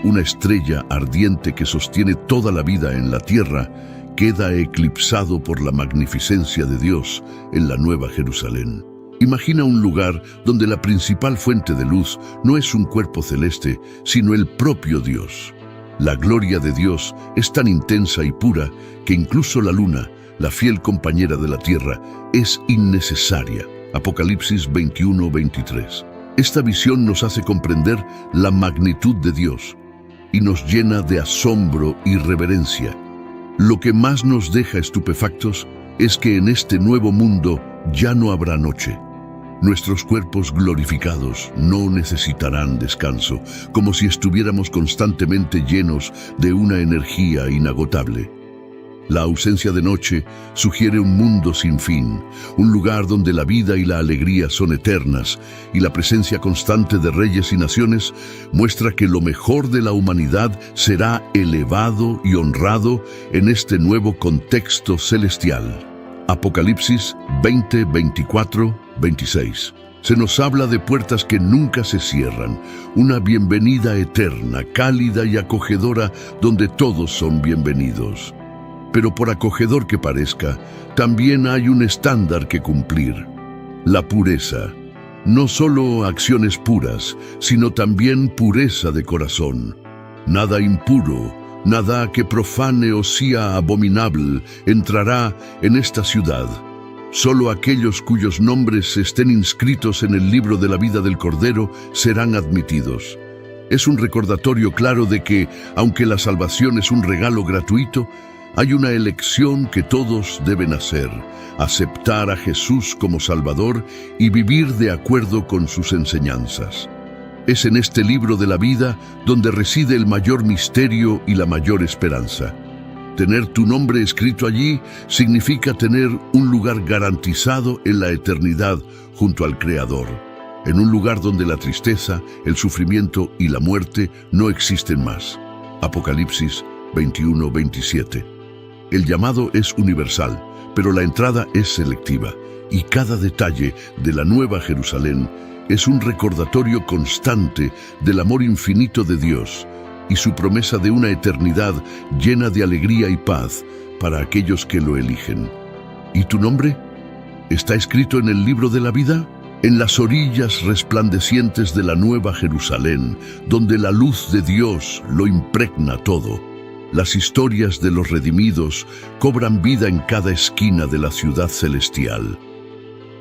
una estrella ardiente que sostiene toda la vida en la tierra, queda eclipsado por la magnificencia de Dios en la Nueva Jerusalén. Imagina un lugar donde la principal fuente de luz no es un cuerpo celeste, sino el propio Dios. La gloria de Dios es tan intensa y pura que incluso la luna, la fiel compañera de la tierra, es innecesaria. Apocalipsis 21:23. Esta visión nos hace comprender la magnitud de Dios y nos llena de asombro y reverencia. Lo que más nos deja estupefactos es que en este nuevo mundo ya no habrá noche. Nuestros cuerpos glorificados no necesitarán descanso, como si estuviéramos constantemente llenos de una energía inagotable. La ausencia de noche sugiere un mundo sin fin, un lugar donde la vida y la alegría son eternas, y la presencia constante de reyes y naciones muestra que lo mejor de la humanidad será elevado y honrado en este nuevo contexto celestial. Apocalipsis 20:24-26. Se nos habla de puertas que nunca se cierran, una bienvenida eterna, cálida y acogedora, donde todos son bienvenidos. Pero por acogedor que parezca, también hay un estándar que cumplir: la pureza. No solo acciones puras, sino también pureza de corazón. Nada impuro, nada que profane o sea abominable entrará en esta ciudad. Solo aquellos cuyos nombres estén inscritos en el libro de la vida del Cordero serán admitidos. Es un recordatorio claro de que, aunque la salvación es un regalo gratuito, hay una elección que todos deben hacer: aceptar a Jesús como Salvador y vivir de acuerdo con sus enseñanzas. Es en este libro de la vida donde reside el mayor misterio y la mayor esperanza. Tener tu nombre escrito allí significa tener un lugar garantizado en la eternidad junto al Creador, en un lugar donde la tristeza, el sufrimiento y la muerte no existen más. Apocalipsis 21:27. El llamado es universal, pero la entrada es selectiva, y cada detalle de la Nueva Jerusalén es un recordatorio constante del amor infinito de Dios y su promesa de una eternidad llena de alegría y paz para aquellos que lo eligen. ¿Y tu nombre? ¿Está escrito en el libro de la vida? En las orillas resplandecientes de la Nueva Jerusalén, donde la luz de Dios lo impregna todo, las historias de los redimidos cobran vida en cada esquina de la ciudad celestial.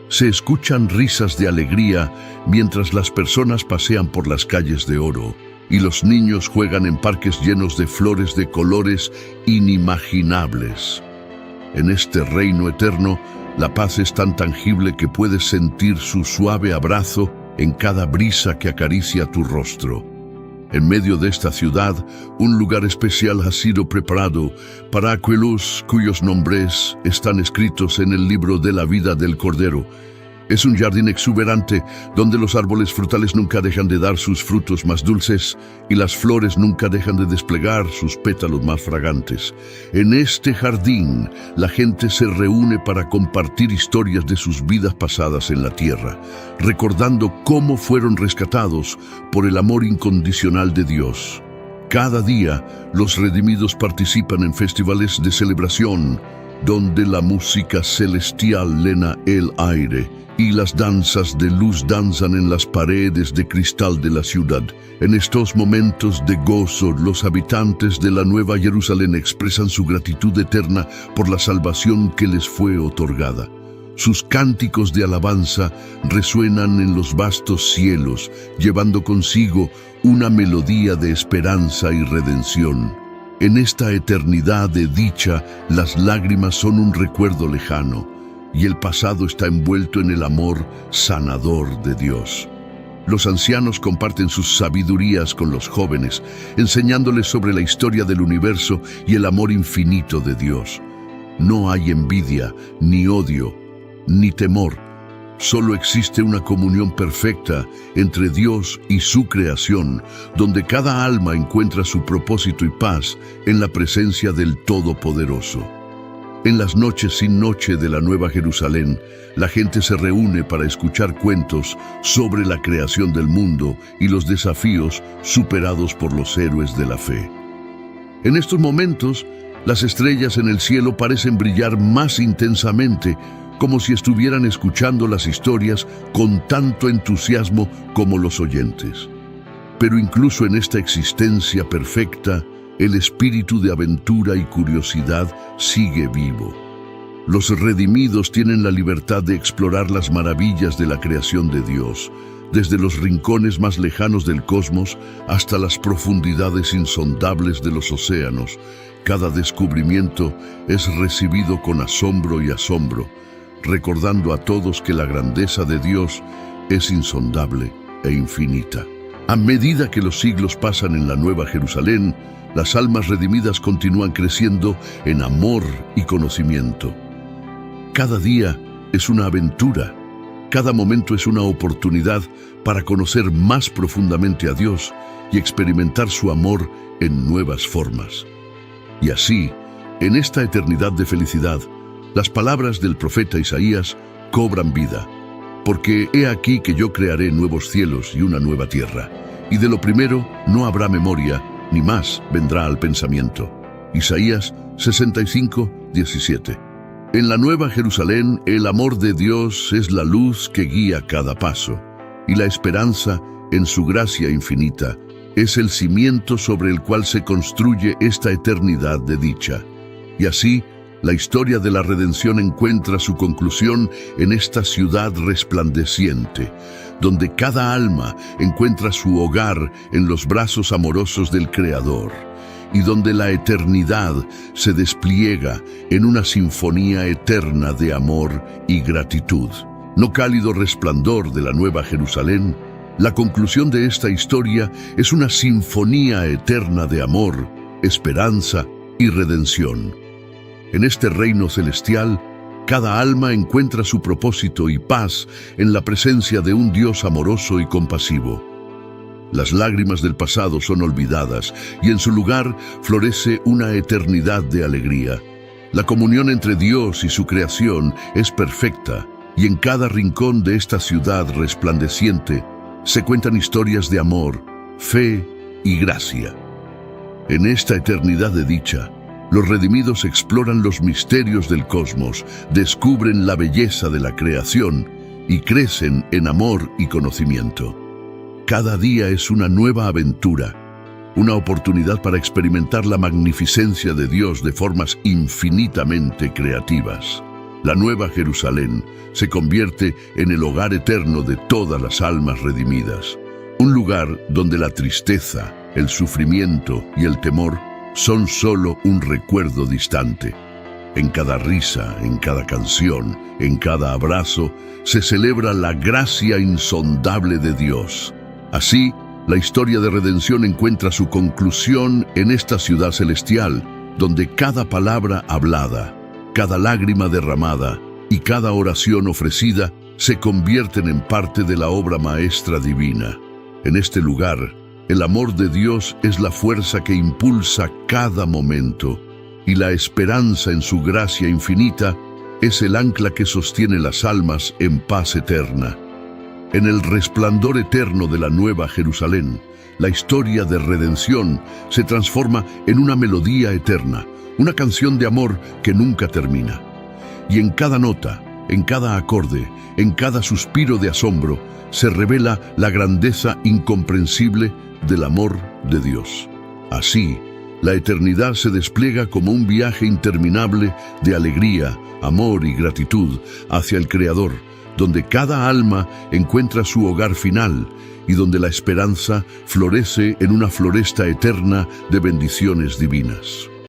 Se escuchan risas de alegría mientras las personas pasean por las calles de oro y los niños juegan en parques llenos de flores de colores inimaginables. En este reino eterno, la paz es tan tangible que puedes sentir su suave abrazo en cada brisa que acaricia tu rostro. En medio de esta ciudad, un lugar especial ha sido preparado para aquellos cuyos nombres están escritos en el libro de la vida del Cordero. Es un jardín exuberante donde los árboles frutales nunca dejan de dar sus frutos más dulces y las flores nunca dejan de desplegar sus pétalos más fragantes. En este jardín, la gente se reúne para compartir historias de sus vidas pasadas en la tierra, recordando cómo fueron rescatados por el amor incondicional de Dios. Cada día, los redimidos participan en festivales de celebración, donde la música celestial llena el aire y las danzas de luz danzan en las paredes de cristal de la ciudad. En estos momentos de gozo, los habitantes de la Nueva Jerusalén expresan su gratitud eterna por la salvación que les fue otorgada. Sus cánticos de alabanza resuenan en los vastos cielos, llevando consigo una melodía de esperanza y redención. En esta eternidad de dicha, las lágrimas son un recuerdo lejano, y el pasado está envuelto en el amor sanador de Dios. Los ancianos comparten sus sabidurías con los jóvenes, enseñándoles sobre la historia del universo y el amor infinito de Dios. No hay envidia, ni odio, ni temor. Solo existe una comunión perfecta entre Dios y su creación, donde cada alma encuentra su propósito y paz en la presencia del Todopoderoso. En las noches sin noche de la Nueva Jerusalén, la gente se reúne para escuchar cuentos sobre la creación del mundo y los desafíos superados por los héroes de la fe. En estos momentos, las estrellas en el cielo parecen brillar más intensamente, como si estuvieran escuchando las historias con tanto entusiasmo como los oyentes. Pero incluso en esta existencia perfecta, el espíritu de aventura y curiosidad sigue vivo. Los redimidos tienen la libertad de explorar las maravillas de la creación de Dios, desde los rincones más lejanos del cosmos hasta las profundidades insondables de los océanos. Cada descubrimiento es recibido con asombro y asombro, recordando a todos que la grandeza de Dios es insondable e infinita. A medida que los siglos pasan en la Nueva Jerusalén, las almas redimidas continúan creciendo en amor y conocimiento. Cada día es una aventura, cada momento es una oportunidad para conocer más profundamente a Dios y experimentar su amor en nuevas formas. Y así, en esta eternidad de felicidad, las palabras del profeta Isaías cobran vida, porque he aquí que yo crearé nuevos cielos y una nueva tierra, y de lo primero no habrá memoria, ni más vendrá al pensamiento. Isaías 65:17. En la Nueva Jerusalén, el amor de Dios es la luz que guía cada paso, y la esperanza, en su gracia infinita, es el cimiento sobre el cual se construye esta eternidad de dicha. Y así, la historia de la redención encuentra su conclusión en esta ciudad resplandeciente, donde cada alma encuentra su hogar en los brazos amorosos del Creador, y donde la eternidad se despliega en una sinfonía eterna de amor y gratitud. No cálido resplandor de la Nueva Jerusalén, la conclusión de esta historia es una sinfonía eterna de amor, esperanza y redención. En este reino celestial, cada alma encuentra su propósito y paz en la presencia de un Dios amoroso y compasivo. Las lágrimas del pasado son olvidadas y en su lugar florece una eternidad de alegría. La comunión entre Dios y su creación es perfecta y en cada rincón de esta ciudad resplandeciente se cuentan historias de amor, fe y gracia. En esta eternidad de dicha, los redimidos exploran los misterios del cosmos, descubren la belleza de la creación y crecen en amor y conocimiento. Cada día es una nueva aventura, una oportunidad para experimentar la magnificencia de Dios de formas infinitamente creativas. La Nueva Jerusalén se convierte en el hogar eterno de todas las almas redimidas, un lugar donde la tristeza, el sufrimiento y el temor son solo un recuerdo distante. En cada risa, en cada canción, en cada abrazo, se celebra la gracia insondable de Dios. Así, La historia de redención encuentra su conclusión en esta ciudad celestial, donde cada palabra hablada, cada lágrima derramada y cada oración ofrecida se convierten en parte de la obra maestra divina. En este lugar, el amor de Dios es la fuerza que impulsa cada momento, y la esperanza en su gracia infinita es el ancla que sostiene las almas en paz eterna. En el resplandor eterno de la Nueva Jerusalén, la historia de redención se transforma en una melodía eterna, una canción de amor que nunca termina. Y en cada nota, en cada acorde, en cada suspiro de asombro, se revela la grandeza incomprensible del amor de Dios. Así, la eternidad se despliega como un viaje interminable de alegría, amor y gratitud hacia el Creador, donde cada alma encuentra su hogar final y donde la esperanza florece en una floresta eterna de bendiciones divinas.